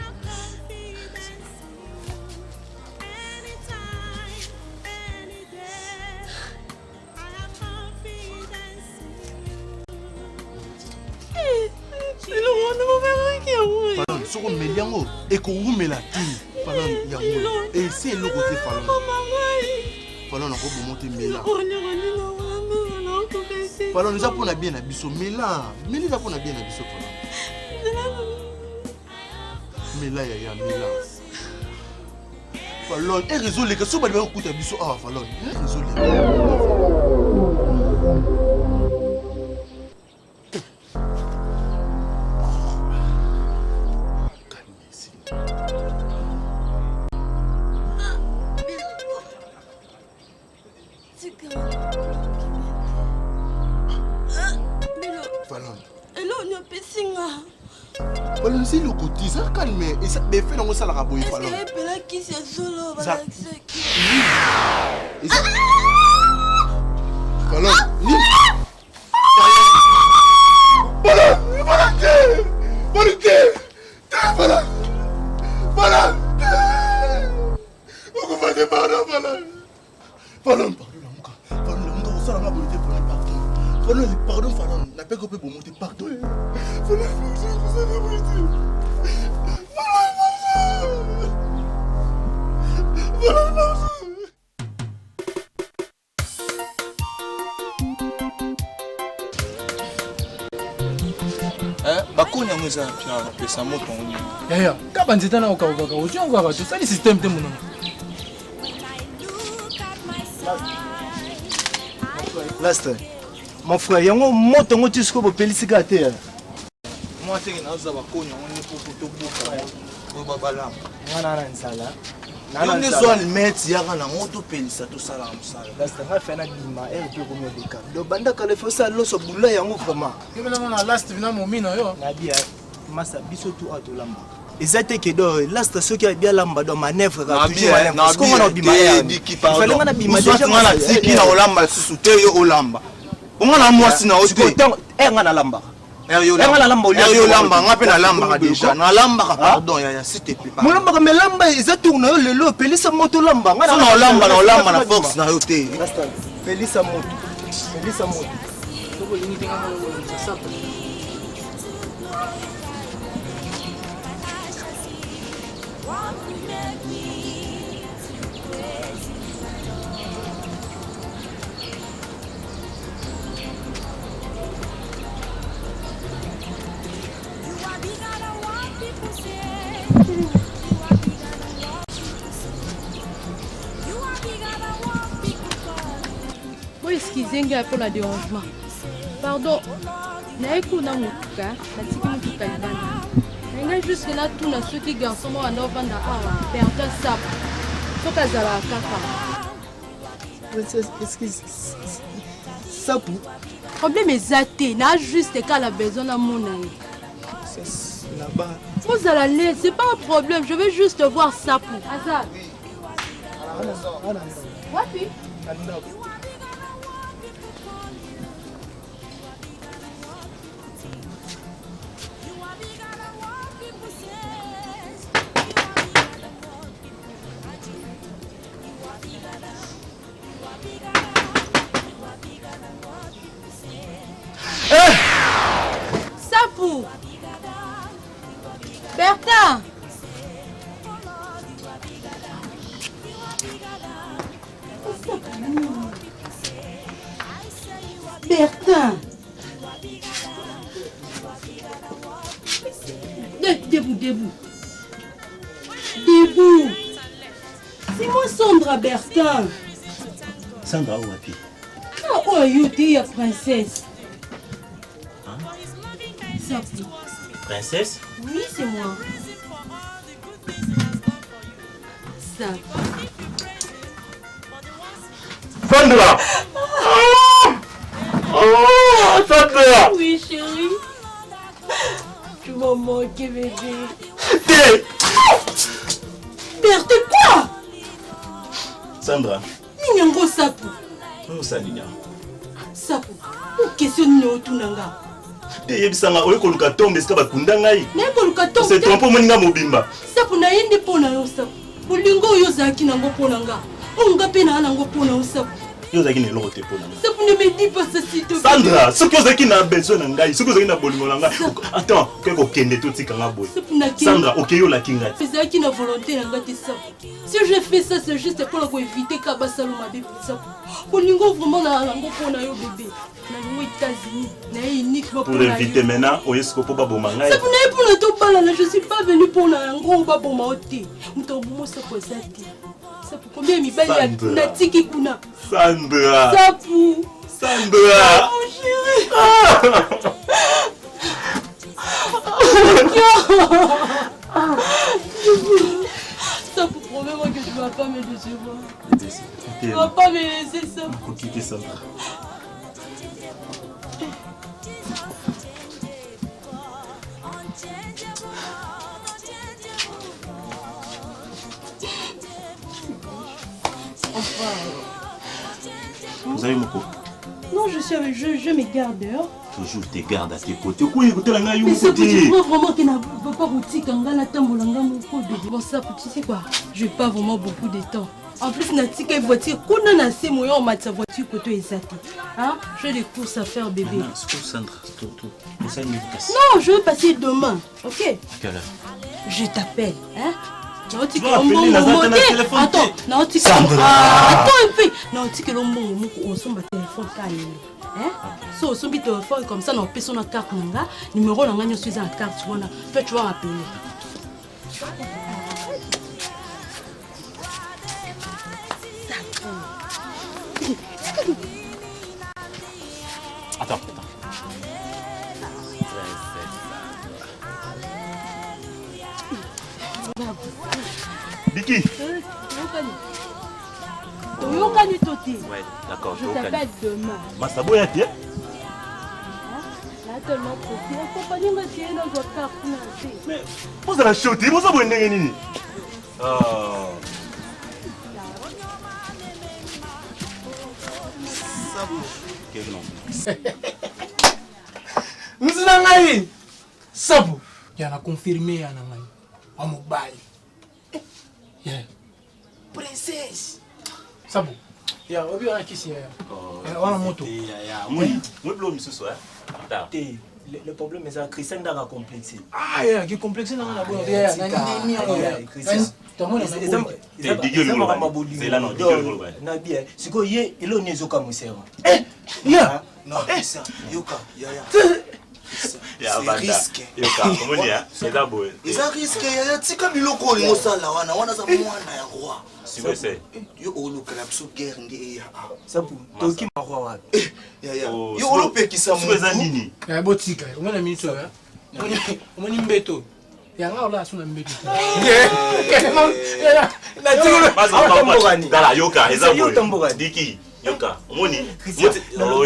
Fallon, soko meliango eko rumela ti Falon, il y a un. Et c'est le côté Falon. Falon, on va monter Mela. Falon, nous avons bien habillé Mela. Mela, nous avons bien habillé Falon. Mela, il y a Mela. Falon, et résout les questions, mais on écoute habillé. Ah, Falon, résout les. Falon, c'est le côté, ça calme. Et ça, mais fait dans ça la raboye Falon. Qui c'est solo, Falon, bakonya mweza pia pesa moto ngoni yaya kaba nzeta na okawaka oziongo bato sali système te monana Last, mon frère, yango moto ngo tisko bo pelisika te. moi te na za bakonya ngoni pour buka bo babala Ngana na nsala. Nana ne so almeti yaka na moto pelisa to sala musala. Last, nga fena bima e pe ko medika. Do banda kale fo sa lo so bula yango vraiment. kebela na last vina momina yo. Na dia masa biso tu atolamba. Ezate ke do last soki ya bien lamba do manœuvre ka toujours manœuvre. Parce qu'on a bima ya biki pardon. Fallait ngana bima déjà ngana tiki na olamba susu te yo olamba. Ngana mwasi na ote. Ngana lamba. Yo lamba ngape na lamba déjà. Na lamba pardon ya s'il te plaît. Mo lamba me lamba ezate una yo lelo pelisa moto lamba. Ngana na olamba na force na yo te. Pelisa moto. Pelisa moto. Soko lingi tenga mo sa excusez-moi pour le dérangement. Pardon. Naïko na mutuka, natiki mutuka libanda. Nga juste là tout na soki garçon mo ando vanda awa, perdre ça. Faut kazala kaka. Excuse. Ça pour problème exacté, n'a juste qu'à la besoin de mon ami. Là-bas. Vous allez l'aise, c'est pas un problème, je veux juste voir ça pour. Azar. Wapi? Sapou! Bertin! Bertin! Debout. Debout! C'est moi Sandra Bertin! Sandra ou Wapi? Ah, oh, you dear princesse! Sapou. Princesse? Oui, c'est moi. Sapou. Sandra! Oh, Sandra! Oui, chérie. Tu m'as manqué, bébé. Berthe, quoi? Sandra. Ninyango Sapou. Où ça, Nina? Sapou. Pour question de Tunanga. Yebisanga oyo koluka tombe esika bakunda ngai. Na koluka tombe. C'est trompe moninga mobimba. Sapou na yende pona yo Sapou. Bolingo oyo zaki nango pona nga. Onga pe na nango pona yo Sapou. Yo zaki ne lo te pona. Ça vous ne me dis pas ça s'il te plaît. Sandra, ce que zaki na besoin na ngai, ce que zaki na bolingo na ngai. Attends, keko kende to tika nga boy. Sandra, OK yo la kinga. C'est ça qui n'a volonté na ngati ça. Si je fais ça c'est juste pour éviter ka salo ma bébé ça. Bolingo vraiment na lango pona yo bébé. Na aux États-Unis, na uniquement pour éviter maintenant, oyesko po ba bomanga. Ça vous n'avez pour le tout pas là, je suis pas venu pour la lango ba bomba oté. Mutombo ça ko ça ti. Ça pour combien mi bali na tiki kuna. Sandra. Ça pour Sandra. Ça pour promets-moi que tu vas pas me décevoir. Tu vas pas me laisser ça. Faut quitter Sandra. Vous avez mon coup? Non, je me garde dehors. Toujours tes gardes à tes côtés. Pourquoi écouter la ngaïou? Mais ça, tu crois vraiment qu'il n'a pas boutique en gala tambolanga mon code. Bon, ça, tu sais quoi? Je n'ai pas vraiment beaucoup de temps. En plus, Nati, quelle voiture? Quand on a assez moyens, on met sa voiture côté exact. Hein? J'ai des courses à faire, bébé. Non, c'est pour Sandra, c'est tout. Non, je vais passer demain. Ok? À quelle heure? Je t'appelle. Hein? Attends, on s'en bat téléphone hein? So on s'en bat téléphone comme ça, on peut son carte numéro on gagne sur la carte, tu vas appeler. Attends. Biki. Ouais, d'accord. Je t'appelle demain. Masabo ya tie? Mais vous allez chuter, vous allez venir nini? Quel nom? Nous allons Sabo. Il y a confirmé à mobile. Princesse. Sabo. Il y a un qui s'y est. On a moto. Le problème est que Christian a complexé. Ah, il est complexé dans la boîte. C'est quoi, il est au Nézoka, mon sœur. Non, ça, Yoka, c'est risque. Yoka, comment dire? C'est d'abord. C'est un risque. Il y a tika biloko ngo sala wana wana za mwana ya roi. C'est ça. Yo oluka biso guerre ngi ya. Sabu, toki ma roi wapi? Yo olope kisa mu. C'est nini? Ya botika. Umana minto ya. Umani mbeto. Ya nga ola suna mbeto. Na tigolo. Dala Yoka, ezabo. Diki. Yoka, moni.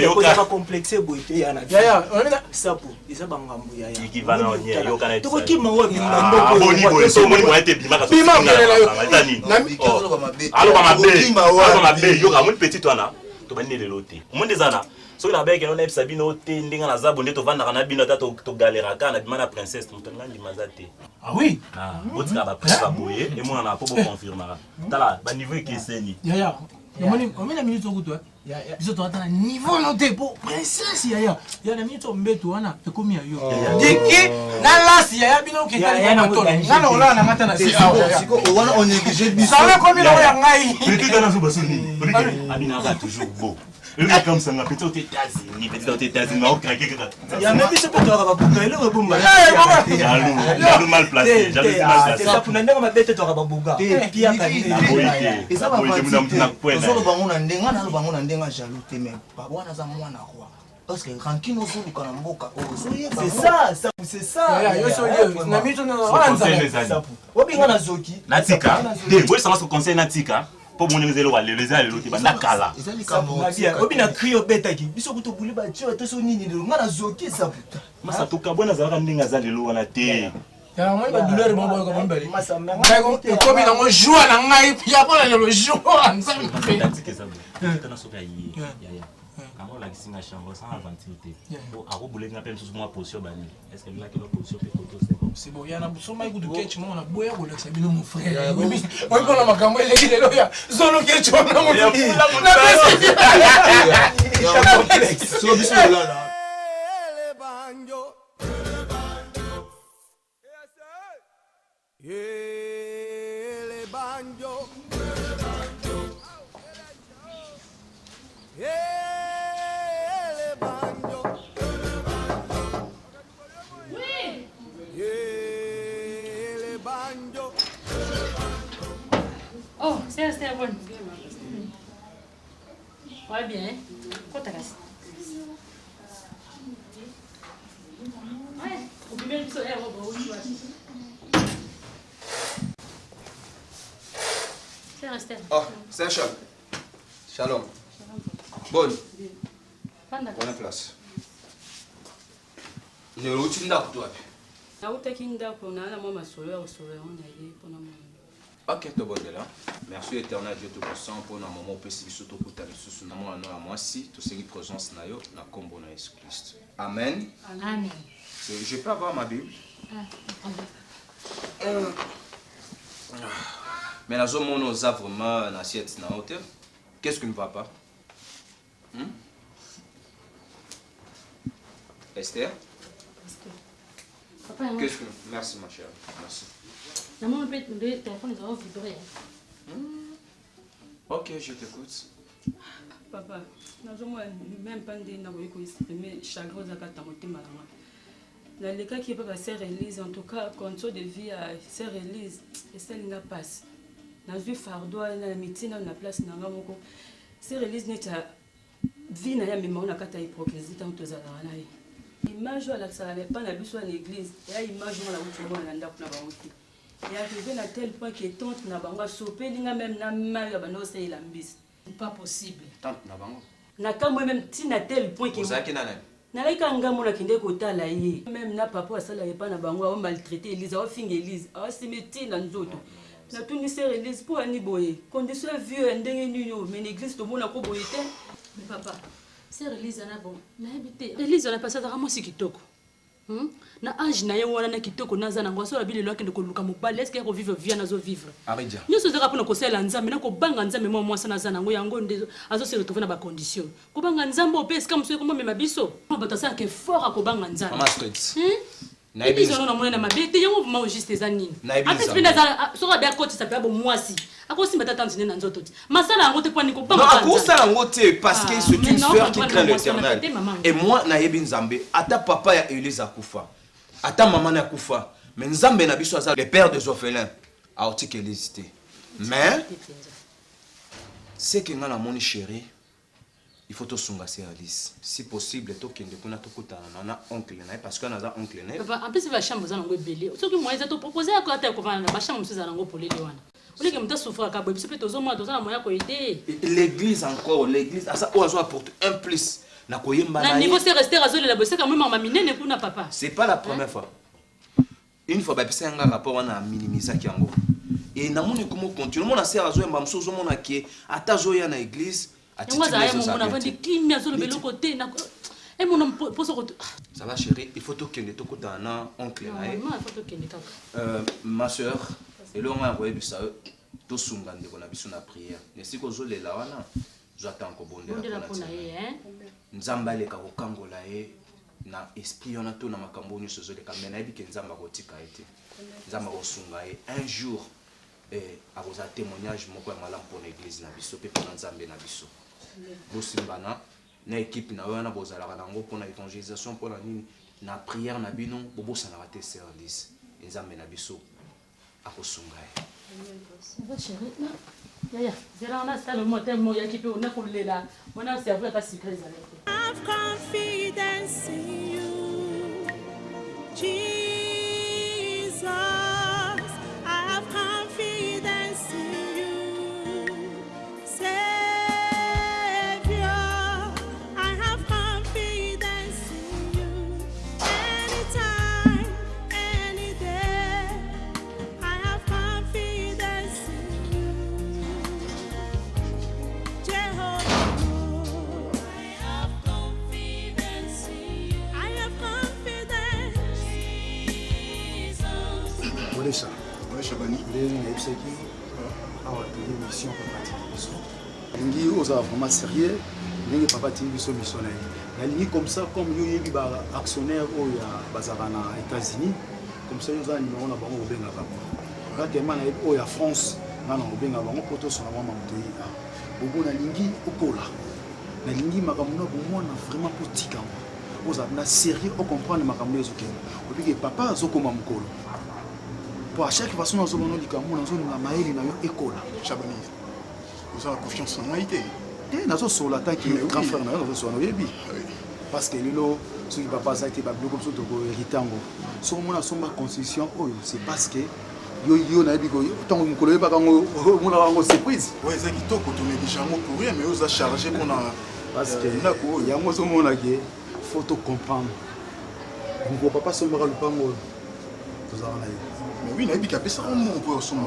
Yoka pas complexé boité yana. Ya, sapu, isa bangambu ya. Diki vana onye Yoka na. Toko ki mawa bimba. Boni boy, so moni moite bima ka. Bima kela yo. Tani. Alo ba mabe, Yoka moni petit wana. To bani le loté. Moni zana. So na beke no Sabino te ndinga na zabo ndeto vanda kana bino ta to galera kana bima na princesse mutanga ndi mazate. Ah oui. Ah, botika ba presa boye et moi na po confirmera. Tala ba niveau keseni. Ya. On met la minute au goût, toi. Ils ont un niveau noté pour princesse. Il y a la minute au mbeto, on a commis à yo. Diki, Nala, si y a bien qui est dans le là, on a maintenant. On néglige. Ça va comme il a rien. Petit dans la soubasoni. Abinaba toujours beau. Le gars comme ça, on a petit aux États-Unis, petit aux États-Unis, on a craqué. Il y a même ce que tu as raconté, le rebumba. Jaloux mal placé. C'est ça pour n'aller ma bête, tu as raconté. Et puis, et ça va pas. On a ndenga jaloux mais pas bon na mwana roi parce que rankino zulu kana mboka c'est ça yo so yo na mito na wanza obinga na zoki natika de boy ça se conseil natika pour mon ngezelo wa leleza lelo ti banda kala obina krio betaki biso kuto buli ba tio to so nini lelo ngana zoki ça puta masa to kabona za ka ndinga za lelo wana te ya moi ba douleur mo boy ko mbeli comme na mo joie na ngai ya bona le joie nzambe natika ça kana so ya Quand la question a changé, sans aventure, à rebouler n'a pas une chose moi position banni. Est-ce que là que la position peut photo c'est bon. C'est bon, il y a un bousson maïkou de ketch, moi on a boya ou là, c'est bien mon frère. Moi quand on m'a camé les gars là, zone ketch on a mon frère. La complexe. So biso là là. Oh, c'est bon. Ouais, bien. Quoi t'as cassé? Ouais, au premier du soleil, on va c'est resté. Oh, c'est Shalom. Shalom. Bonne. Bonne place. Je routine d'à toi. Ok, tout bon là. Merci éternel Dieu Tout-Puissant pour notre moment où surtout pour ta ressource à moi si tout ce qui présence na yo na combo na Jésus Christ. Amen. Amen. Je peux avoir ma Bible. Mais la zone on a vraiment une assiette na hauteur. Qu'est-ce qui ne va pas? Esther? Papa, qu'est-ce que... Merci ma chère. Merci. Maman, le téléphone est vibré. Ok, je t'écoute. Papa, même pas de chagrin dans le cas qui est pas sœur Élise, en tout cas, contrôle de vie à sœur Élise, et ça n'a pas passé. Dans le fardeau, dans la médecine, dans la place, dans la moko. Sœur Élise n'est pas vie n'a même on a qu'à hypocrisie tant que ça n'a rien. Image à la salle pas la bus à l'église, et image on la route on a nda kuna baouti. Et arrivé à tel point que tante na bango sopé linga même na mal ya bano c'est la mbis. Pas possible. Tante na bango. Na ka moi même ti na tel point que Ozaki na nani? Na laika ngamo na kinde kotala ye. Même na papa asala ye pa na bango a maltraité Élise, a finga Élise, a simeti na nzoto. Na tuni sœur Élise pour ani boye. Condition vieux ndenge nino, mais l'église to mona ko boye te. Mais papa, sœur Élise na bon, na habité. Élise na passé vraiment si kitoko. Na âge na ye wana na kitoko naza na ngwaso la bile lo akende ko luka mobali est-ce que ko vivre vie na zo vivre. Aredia. Nyoso zaka pona ko sela nzambe na ko banga nzambe mo mwasa na zana ngo yango ndezo azo se retrouver na ba condition. Ko banga nzambe opes comme so ko mema biso. Ko batasa ke fort a ko banga nzambe. Mama street. Na Élise na mona na mabete yango mo juste ezanini. Apes pina za so ka ba ko tsa pa bo mwasi. Akosimba tata ntine na nzoto ti. Masala yango te poni ko banga. Non, akosala yango te parce que c'est une sœur qui craint l'Éternel. Et moi na yebi nzambe ata papa ya Élise akufa. Ata maman na kufa. Mais nzambe na biso aza le père des orphelins. A oti que hésité. Mais c'est que nga na moni chéri. Il faut to sunga se Alice. Si possible to kende kuna to kutana na oncle na parce que na za oncle na. Papa, en plus va chambre za ngo belé. Ce que moi za to proposer à côté ko vana ba chambre za ngo polele wana. Ole ke mta souffrir ka boy, peut to zo moi to za moya ko aider. L'église encore, l'église ça ozo apporte un plus. Na koyemba na. Na niveau c'est rester à zole la bosse ka moi mama minene kuna papa. C'est pas la première fois. Une fois ba pesa nga rapport wana minimiser kiango. Et na moni comment continuer mon sœur azo mba mso zo mona ki ata zo ya na église. Ça va chérie, il faut que tu oncle. Ma soeur, et là on a envoyé ça, tout sungande qu'on a besoin de prière. Mais si vous avez là, j'attends que vous ayez la Nzamba le karokango la na esprit on a tout na makambo ni sozo le kamena ebi ke nzamba kotika ete. Nzamba kosunga un jour a vos témoignage moko ya malamu pour l'église na biso pe pour nzambe na biso. Bosimbana na équipe na wana bozalaka nango pour la évangélisation pour la nini na prière na bino bobosana te service nzambe na biso akosunga va chérie ya zela na sta le motel mo ya kipe ona kulela mona servir pas secret za lete. Have confidence in you Jesus. I have confidence in you Savior. I have confidence in you anytime, any day. I have confidence in you Jehovah. Adressa. Ouais, Chabani. Mission Lingi oza vraiment sérieux. Lingi papa tindi biso mission na ye. Na lingi comme ça comme yo yebi ba actionnaire o ya bazara na États-Unis. Comme ça yo za numéro na bango obenga bango. Rakema na o ya France na na obenga bango poto sona mama mutoi. Bobo na lingi okola. Na lingi makamuna bomona vraiment potika. Oza na sérieux o comprendre makamuna ezokena. Obiki papa azokoma mukolo. Pour à chaque façon, nous avons dit que nous avons dit école. Chabani, vous avez confiance en moi. Nous avons sur la tête qui est grand frère, nous avons sur nos bébés. Parce que ce qui papa a été beaucoup plus de héritage. Si on a une constitution, c'est parce que yo na bi ko tant ko le ba kango mo surprise. Ouais, ça qui to ko to me déjà mo pour rien mais vous a chargé pour na parce que na ko ya mo so mo na ke faut to comprendre. Vous papa so mo ka lupango. Vous avez mais oui, il y a ça on peut aussi mais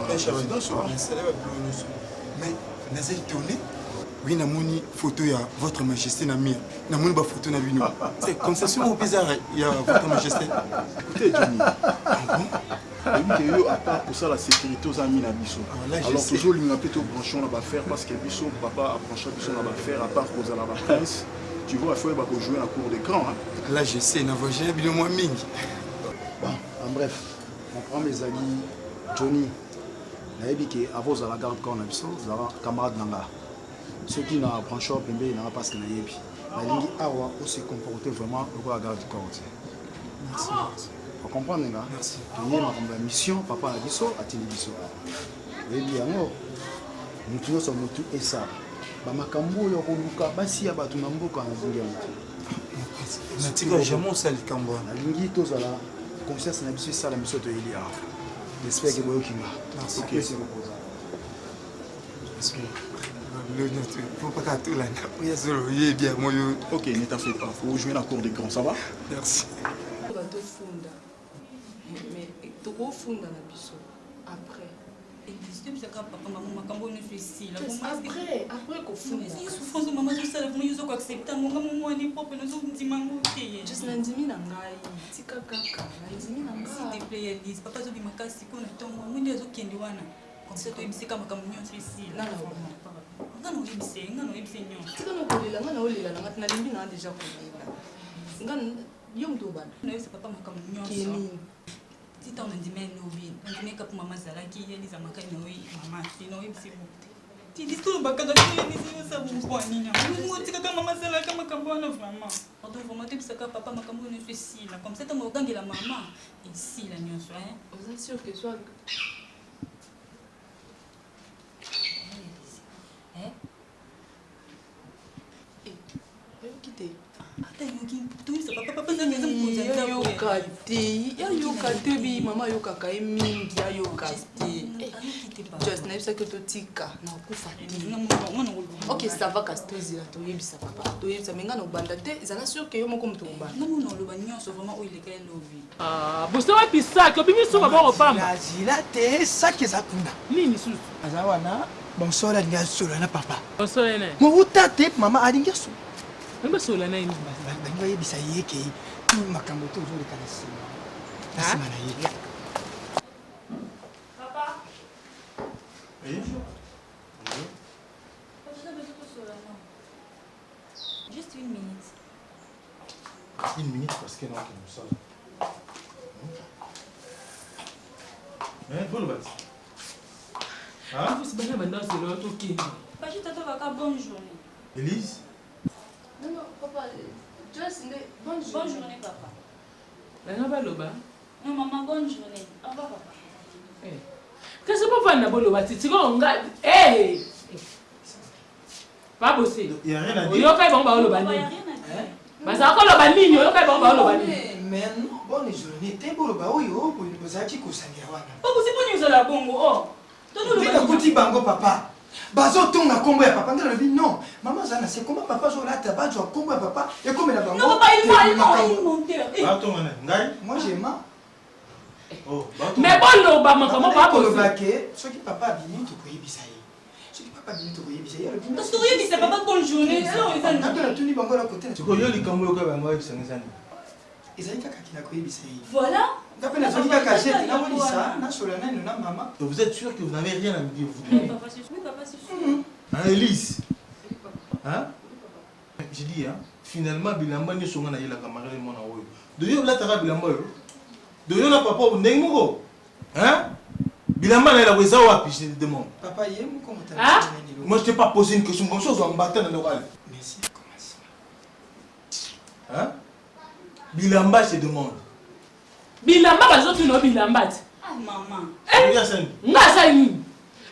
vous êtes étonné. Oui, na moni photo ya votre majesté na mia. Na moni ba photo na bino. C'est comme ça sur au bizarre il y a votre majesté. Écoutez Johnny. Oui, que yo à part pour ça la sécurité aux amis na biso. Alors toujours il m'a plutôt branchon là ba faire parce que biso papa a branché biso là ba faire à part cause à la prince. Tu vois, il faut ba jouer à cour d'écran hein. Là je sais na voyage bino moi mingi. Bon, en bref, on prend mes amis Johnny. Nayebi ke avos à la garde corps na biso, zara camarade nanga. Ceux qui n'ont pas shop et n'ont pas ce qu'il y a. La ligne awa aussi comporté vraiment au garde du corps. Merci. Vous comprenez là? Merci. Il y a une mission, papa a dit ça, a dit ça. Et bien, nous tous sommes tous et ça. Bamakambo yokoluka basi ya batu na mboka na zinga mutu. Na tika jamais ça le kambo. La ligne tozala conscience na biso ça la mission de Elia. J'espère que vous kinga. Merci. Parce que le faut pas tout là. Oui, bien moi. OK, ne t'en fais pas. Faut jouer la cour d'écran, ça va? Merci. On va te fonder. Mais tu vas fonder la biso après. Et dis-tu que papa maman makambo ne fait si là après qu'on fonde. Si souffrance maman tout ça moi yo ko accepter maman moi ni papa nous sommes dimango te. Juste nandimi na ngai. Tika kaka. Nandimi na ngai. S'il te plaît Elise, papa zo bi makasi ko na tongo moi ndezo kende wana. Comme ça to ibisika makambo nyonso ici. Na ngana oyebise nyonso. Tika no kolela ngana olela na ngatina limbi na déjà kolela. Ngana yo mtu bana. Na yo papa makambo nyonso. Si tu as dit mais nous oui, on dit que maman Zala qui est les amakai no oui maman sinon il c'est bon. Tu dis tout le bagage ni c'est ça vous quoi ni na. Moi tu que maman Zala comme kabona vraiment. Pardon vraiment tu sais que papa makambo ne fait si là comme ça tu me gangi la maman ici la nyonso hein. Vous êtes sûr que soit hein? Eh, quitter. Attends, tu sais papa ça maison pour ça. Yo kate bi mama yo kaka mingi yo kate. Just na bisa que to tika na kufa. OK, ça va castozi la to yebisa papa. To yebisa menga no banda te, zana sûr que yo moko mtu ba. Non lo banyo so vraiment o ile kay lobi. Ah, bosa wa pisa ko bimi so ba ko pamba. La te ça que ça kuna. Nini su? Azawana bon sola ndia sola na papa. Bon sola ne. Mo utate mama alingia so. Ngba sola na ini. Bango yebisa yeke. Makambo to zo le kanasi. Ah? Papa. Oui. Juste une minute. Une minute parce que non comme ça. Hein, bon le Ah, vous savez maintenant c'est l'autre qui. Pas juste attends bonne journée. Elise? Non papa, just bonne journée papa. Non, maman, bonne journée. Au revoir, papa. Qu'est-ce que vous faites dans le bâtiment? Tu regardes. Hé! Pas possible. Il n'y a rien à dire. Il y a rien à dire. Mais c'est encore le banni. Il y a rien mais non, bonne journée. T'es beau le baou, yo, pour nous dire que ça n'est pas. Pas possible pour nous la bongo. Oh! Tu bango papa. Bazo tonga kombo ya papa ngala non. Maman Zana c'est comment papa zo la tabac zo kombo ya papa et comme la bango. Non, papa il monte. Ba tonga na ngai. Moi j'aime. Oh, mais bon lo ba makamo ba possible. Ce qui papa bini to koyebisa ye. Ce qui papa bini to koyebisa ye. Parce que yebisa papa bonne journée. Non, ils ont na tuni bango la côté. Tu ko yo likambo yo ka bango yebisa ngizani. Voilà. Vous êtes sûr que vous n'avez rien à me dire, vous? Oui, papa, c'est sûr. Hein, Elise? Hein? J'ai dit, hein, finalement, Bilamba n'est pas la camarade de mon amour. De yo la tara Bilamba yo. De yo la papa ou n'engo. Hein? Bilamba n'est la weza wapi, je te demande. Papa, il aime comment tu Hein? Moi, je t'ai pas posé une question comme ça, je vais me battre dans l'oral. Merci, hein? Bilamba, je te demande. Bilamba, parce que tu n'as Bilamba. Ah, maman. Eh? Nga ça ni.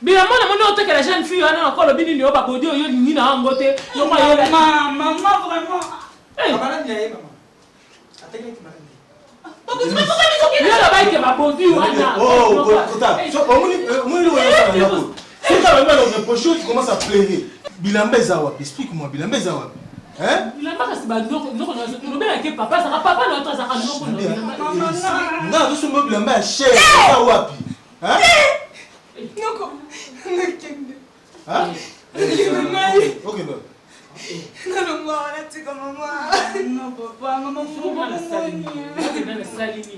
Bilamba, na mona ote que la jeune fille, ana encore le bini ni oba bodi oyo ni na ngote. Maman, vraiment. Eh, maman, maman. Attends, Papa, tu m'as pas dit que tu as pas été ma bodi ou ana. Oh, Kota. C'est quand même dans un pochon qui commence à pleurer. Bilamba Zawa, explique-moi, Bilamba Zawa. Hein? Bilamba, c'est pas non, non, bien que papa, ça va papa l'autre, ça va non. Non, tout ce monde Bilamba est cher, ça wapi. Hein? Non, hein? Ok, non. Non, maman, tu comme maman. Non, papa, maman, faut pas la saline.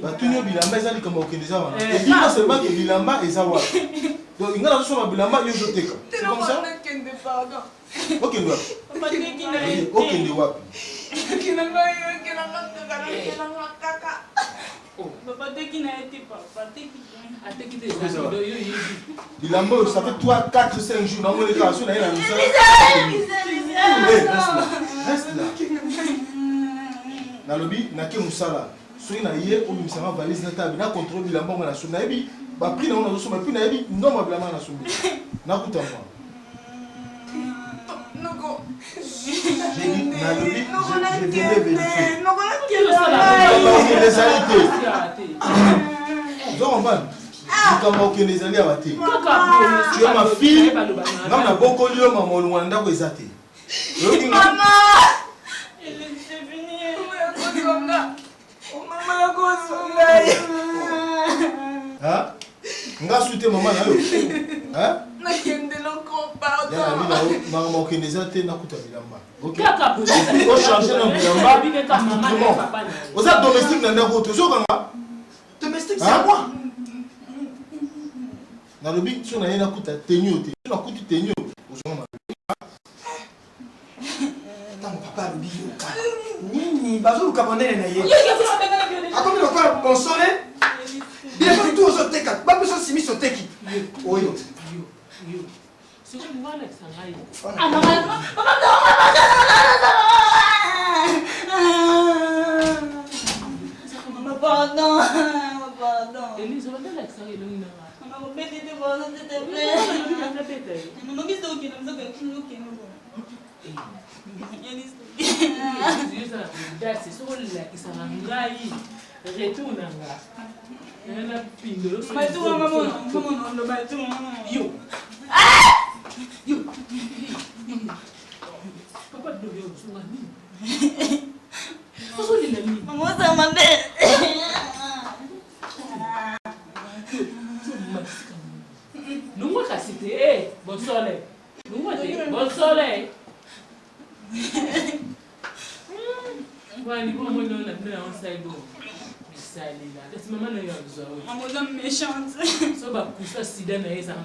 Bah, tout le monde Bilamba est allé comme au Kenya. Et puis, pas seulement que Bilamba est Zawa. Donc, il y a un peu de Bilamba, il y a un peu. C'est comme ça? Ok, non. Ok, de wapi. Papa, t'es qui n'a été papa, t'es qui Bilamba, ça fait 3, 4, 5 jours dans mon déclaration. Reste là. Dans le but, na ke musala. Soki na ye o misama valise na table na contrôle Bilamba na so na yebi ba prix na on na so ma puis na yebi non ma Bilamba na so. Na kuta moi. Noko. J'ai dit na le but, je venais vérifier. Noko les alités. Donc on va comment que les alliés abaté. Tu es ma fille. Ngam na bokolio maman Luanda ko ezate. Maman. C'est fini. Maman ko songa. Hein? Nga soute maman na yo. Hein? Na kende loko pardon. Ya na mina maman ko ezate na kuta Bilamba. OK. Faut changer dans Bilamba. Vous êtes domestique dans ndako to so kanga. Domestique c'est à moi. Na lobi so na yena kuta tenyo te. Na kuta tenyo. Ozoma. Papa lobi yoka. Nini bazo kabonene na ye. Akomi lokola console. Bien tout aux teka. Ba beso simi so teki. Oyo. C'est comme moi avec Sangai. Ah maman. Pardon. Pardon. Elise, on va dire que ça est long. Maman, bête, t'es bonne, s'il te plaît. Maman, qu'est-ce que tu as fait? C'est sur là qui s'en a retourne yo. Yo. Papa de yo so maman, ça m'a fait. Nous moi c'était bon soleil. Nous moi bon soleil. Wani kwa mwana na on side go. Misali la. That's mama na yo zo. Maman méchante. So ba kusa sida na esa.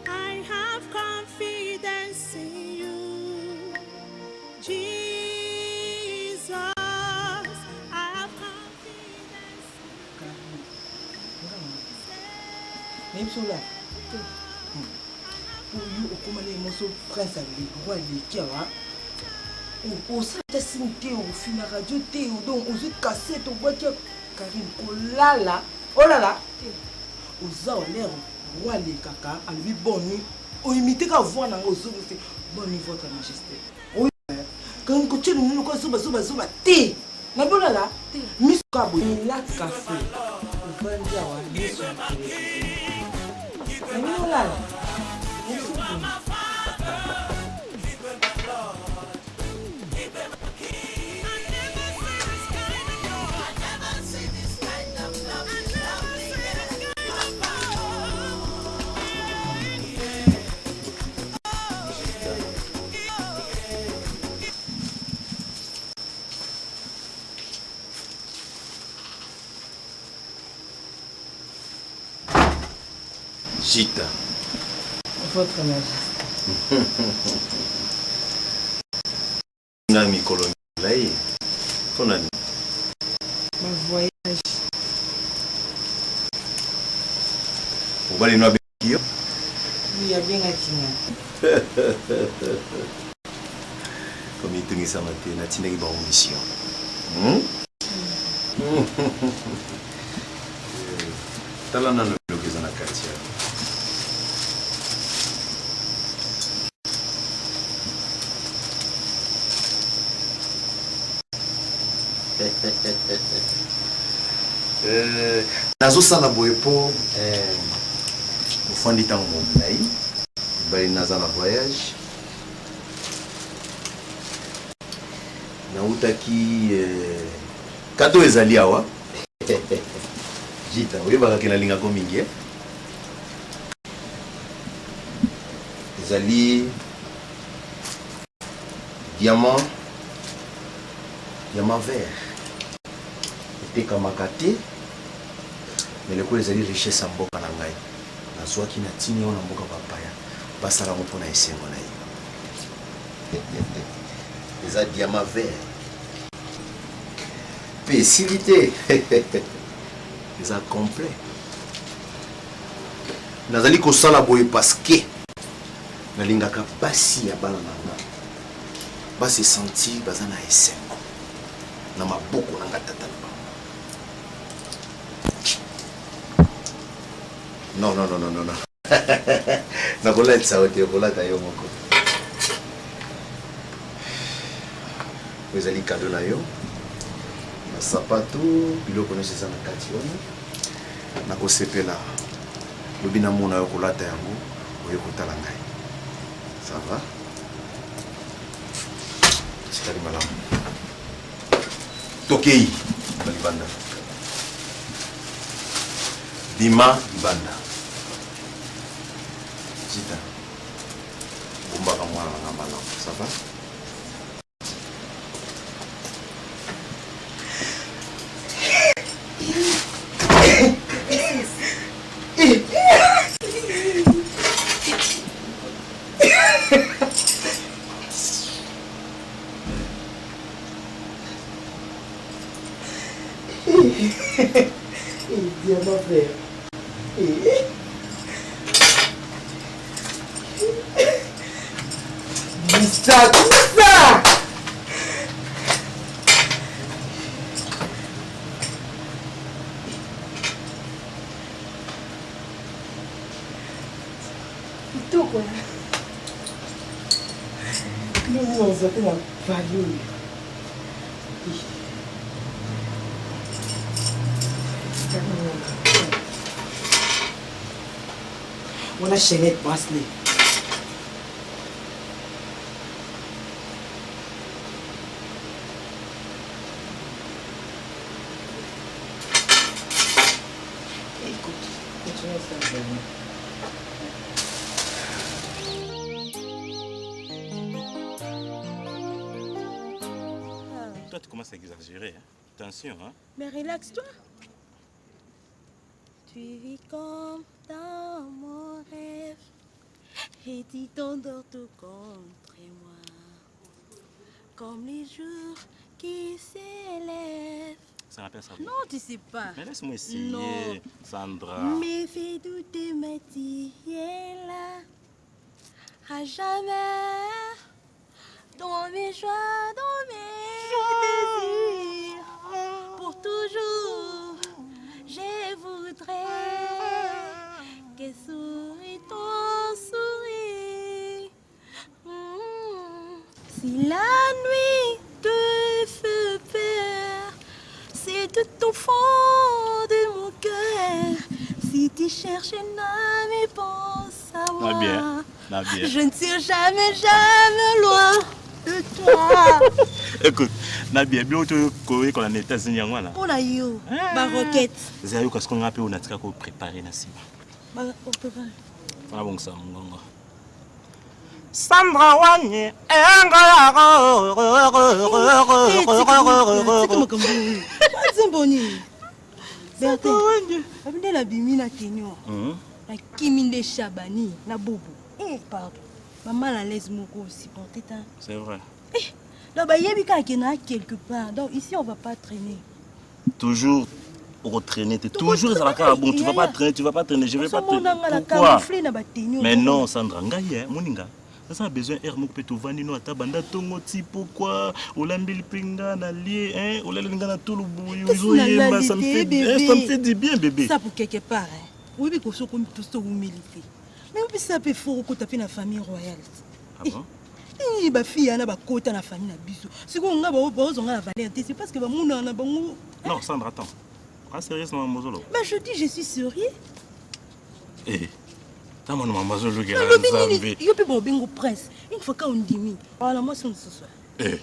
I have confidence in you, Jesus. I have confidence. Même sur là. Oyo okomana emoso prince avec roi leki awa osata sini te ofina radio te donc ozwi kasete obwaki karine kolala olala oza olaire roi lekaka alobi boni oimite ka voi nanga ozobi te boni votre majesté kangi kotyeli nini ko zobazoba te nabi olala miso ka boye elati kafe ovandi awa miso nabi olala. Jita. Votre Majesté. Na mikolo milai. Konani. Ma voyage. Obali no abikio. Oui, bien atinga. Comme il tenait ça matin, na tina ba mission. Tala na no lokeza na katia. Nazosala boye po ofandi ntango molai bali naza na voyage nautaki kado ezali awa jita oyebakaki nalingako mingi ezali diamant vert etekamaka te mais lokola ezali richesse ya mboka na ngai nazwaki na tini yo na mboka bapaya basalango mpo na esengo na ye eza diamant vert mpe esili te eza complet nazali kosala boye parceke nalingaka basi ya bana na nga basi sentir baza na esengo na maboko na nga tata na bango. Non. Nakolatisa yo te okolata yo moko. Ezali kado na yo na sapato biloko nyonso eza na kati wana nakosepela lobi namona yo kolata yango oye kotala ngai. Ça va? Sikali malamu. Tokei balibanda. Bima libanda. Jita. Bombaka mwana na malamu. Ça va? Diamant vert. Bisa. Kitoko. Nous avons un valeur. On a chaînette bracelet. Écoute, continue à faire. Toi, tu commences à exagérer. Hein? Attention. Hein? Mais relaxe-toi. Tu vis comme dans mon rêve et tu t'endors tout contre moi. Comme les jours qui s'élèvent. Ça rappelle ça. Non, tu sais pas. Mais laisse-moi essayer, non. Sandra. Mais fais douter ma là à jamais. Dans mes joies, dans mes désirs. Pour toujours, je voudrais que sourit ton sourire. Si la nuit te fait peur, c'est tout au fond de mon cœur. Si tu cherches un ami, pense à moi. Nabia. Je ne tire jamais, jamais loin de toi. Écoute, Nabia, bien tu connais qu'on a des États-Unis. On a eu ma roquette. C'est à ce qu'on a pu on a préparé na siba. On peut pas. Fala bon ça mon Sandra Wanye Bertin, abinde la bimi na kenyo. na Kiminde Chabani, na Bobo. Pardon. Maman la laisse moko aussi pour t'éteindre. C'est vrai. Donc, bah, il y a quelque part. Donc, ici, on va pas traîner. Toujours retraîner. Toujours à la cara. Bon, tu vas pas traîner, je vais pas traîner. Pourquoi? Mais non, Sandra, Moninga. Ça a besoin d'air mon petit vanino à tabanda tongo tipo quoi olambili pinga na lié hein olalinga na tout le bouillon ça me fait du bien bébé ça pour quelque part hein oui mais qu'on soit comme tout ça humilité mais puis ça peut faut que tu la famille royale ah bon ba fille ana ba kota na famille na biso c'est qu'on nga ba ozonga la valeur c'est parce que ba muna na bango non Sandra attends pas sérieusement mozolo mais je dis je suis sérieux eh ta mon maman zo joue il y a plus bon bingo prince une fois qu'on dit oui voilà moi c'est ce soir eh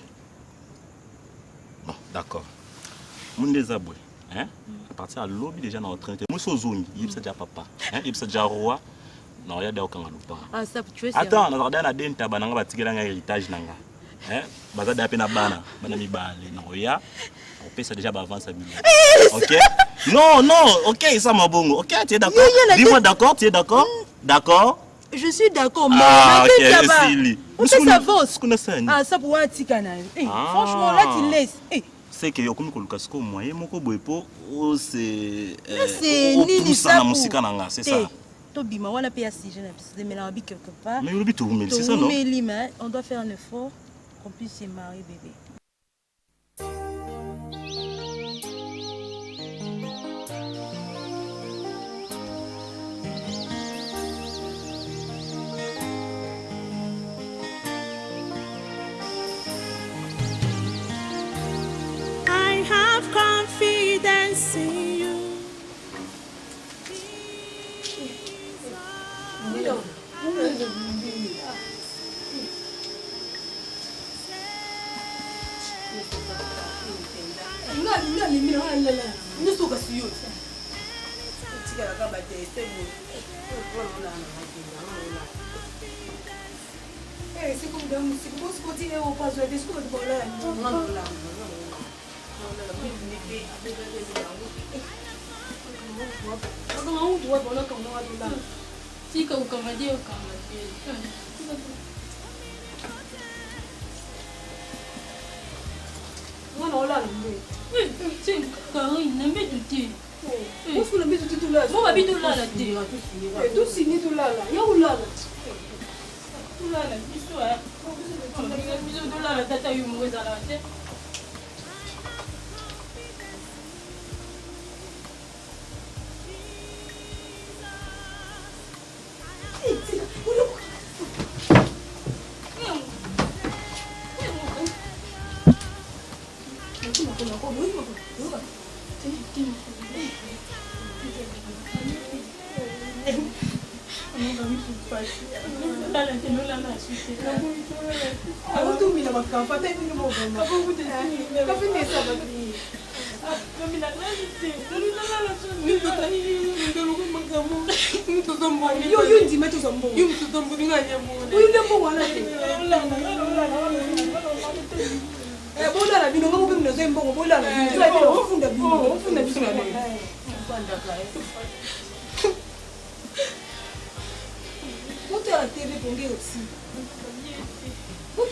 bon d'accord mon désaboué hein à partir à lobby déjà dans train moi so zone il déjà papa hein il déjà roi non il y a des aucun pas ah ça tu es attends on a na denta bananga batikela nga héritage nanga hein bazada pe na bana mibale non ya on peut ça déjà avance à million OK non OK ça m'a bongo OK tu es d'accord dis-moi d'accord tu es d'accord d'accord je suis d'accord mais on s'avance ah ça pour atikana franchement là tu laisses c'est que yokomi koluka siko moyen moko boepo c'est nini ça na musika nanga c'est ça Tobima wana pe ya sujet na biso de mélanger quelque part mais lobi to rumeli c'est ça non on doit faire un effort qu'on puisse se marier bébé. I have confidence in you. Sika ukambadia Mwana olala mbe. Tiens, Karine, na mbe douter. Parce que na mbe douter tout là. Moi habite olala te. Tout signé tout là là. Ya olala. Olala, biso ya. Biso dolala tata yu mweza la te.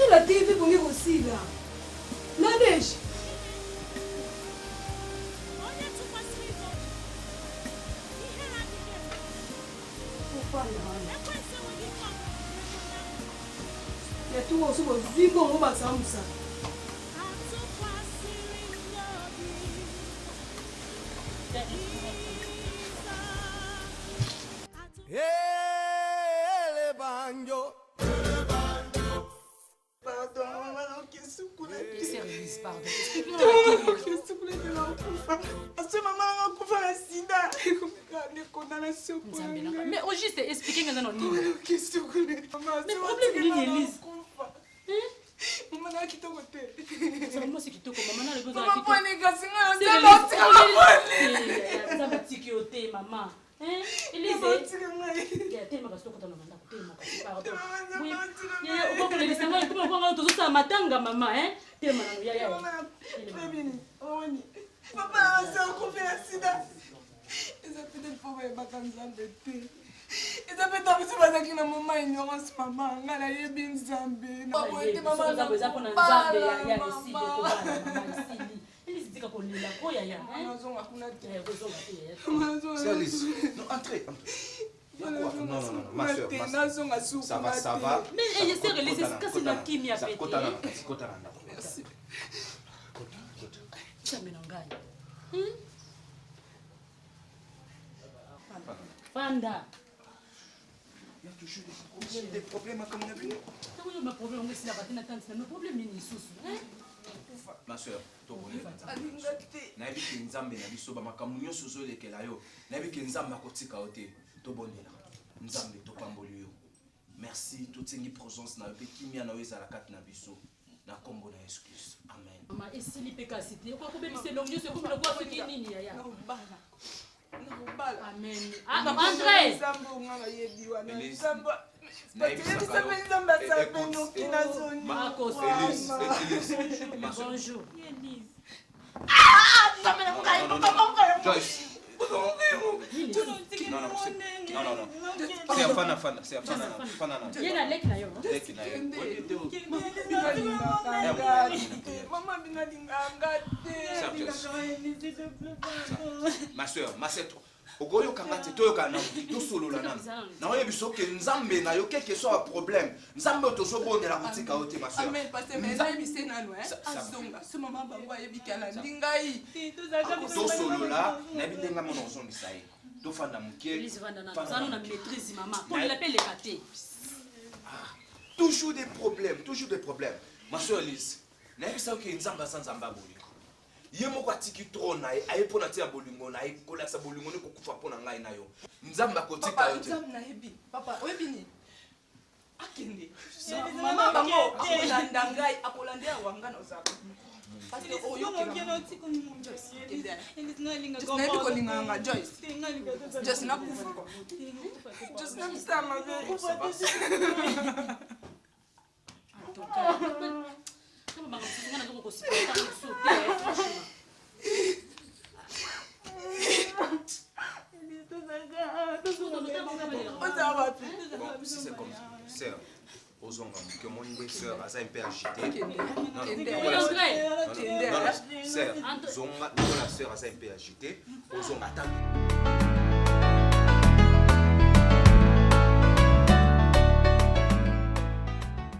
La TV pour aussi là. Nadège. Il y a tout aussi pour vivre on va ça. Mais au juste expliquer que non. Mais problème ni Elise. Maman qui t'a voté. C'est moi qui t'a maman na le besoin. Maman pas négatif ça va tikioter maman. Hein Elise. Il y a tellement de choses que tu n'as pardon. Oui. Il y a au le laisser moi comment on tout ça matanga maman hein. Tellement il y a. Papa, c'est encore fait accident. Ils ont peut-être pas me battre ensemble. eza mpe ntango biso bazalaki na moma ignorance mama nga nayebi nzambe naboyete mama nazonga kuna Ça va. Mais c'est réalisé, c'est que la chimie a pété. Merci. Fanda. Il y a toujours des problèmes comme on a vu. Ma soeur, nayebi nzambe na biso bamakambo nyonso ozolekela yo nayebi nzambe akotika yo te tobondela nzambe topamboli yo merci totingi présence na yo mpe kimia na yo ezala kati na biso na kombo na yesu kristo amen. Mama esili mpe kasi te okakobebisa elongo nyonso ekomi lokola soki nini yaya amen. André bonjour. Joyce. Non. C'est un fan. Il y a lek na yo. Ma soeur, ogoyo kangati toyoka na tosolola na na oyebi soki nzambe na yo quelque soit problème nzambe tozobonela kotika yo te ma soeur amen parce que mais nayebise nano azonga so mama bango ayebikala ndingai tosolola nayebi ndenga mona ozongisa ye tofanda moke toujours des problèmes ma soeur Elise nayebisa oke nzambe asa nzambe abolingo ye moko atiki tro na ye aye mpo na tia bolingo na ye kolakisa bolingo ne kokufa mpo na ngai na yo nzambe akotika yo te papa oyebi nini akende mama bango akolanda ngai akolanda ya wanga na ozaka nayebi kolinganga Joyce nakufa Joyce namisama si c'est comme ça, sœur, aux ongles, que mon sœur a un peu agité. Sœur, la sœur a un peu agité. Aux ongles, attends.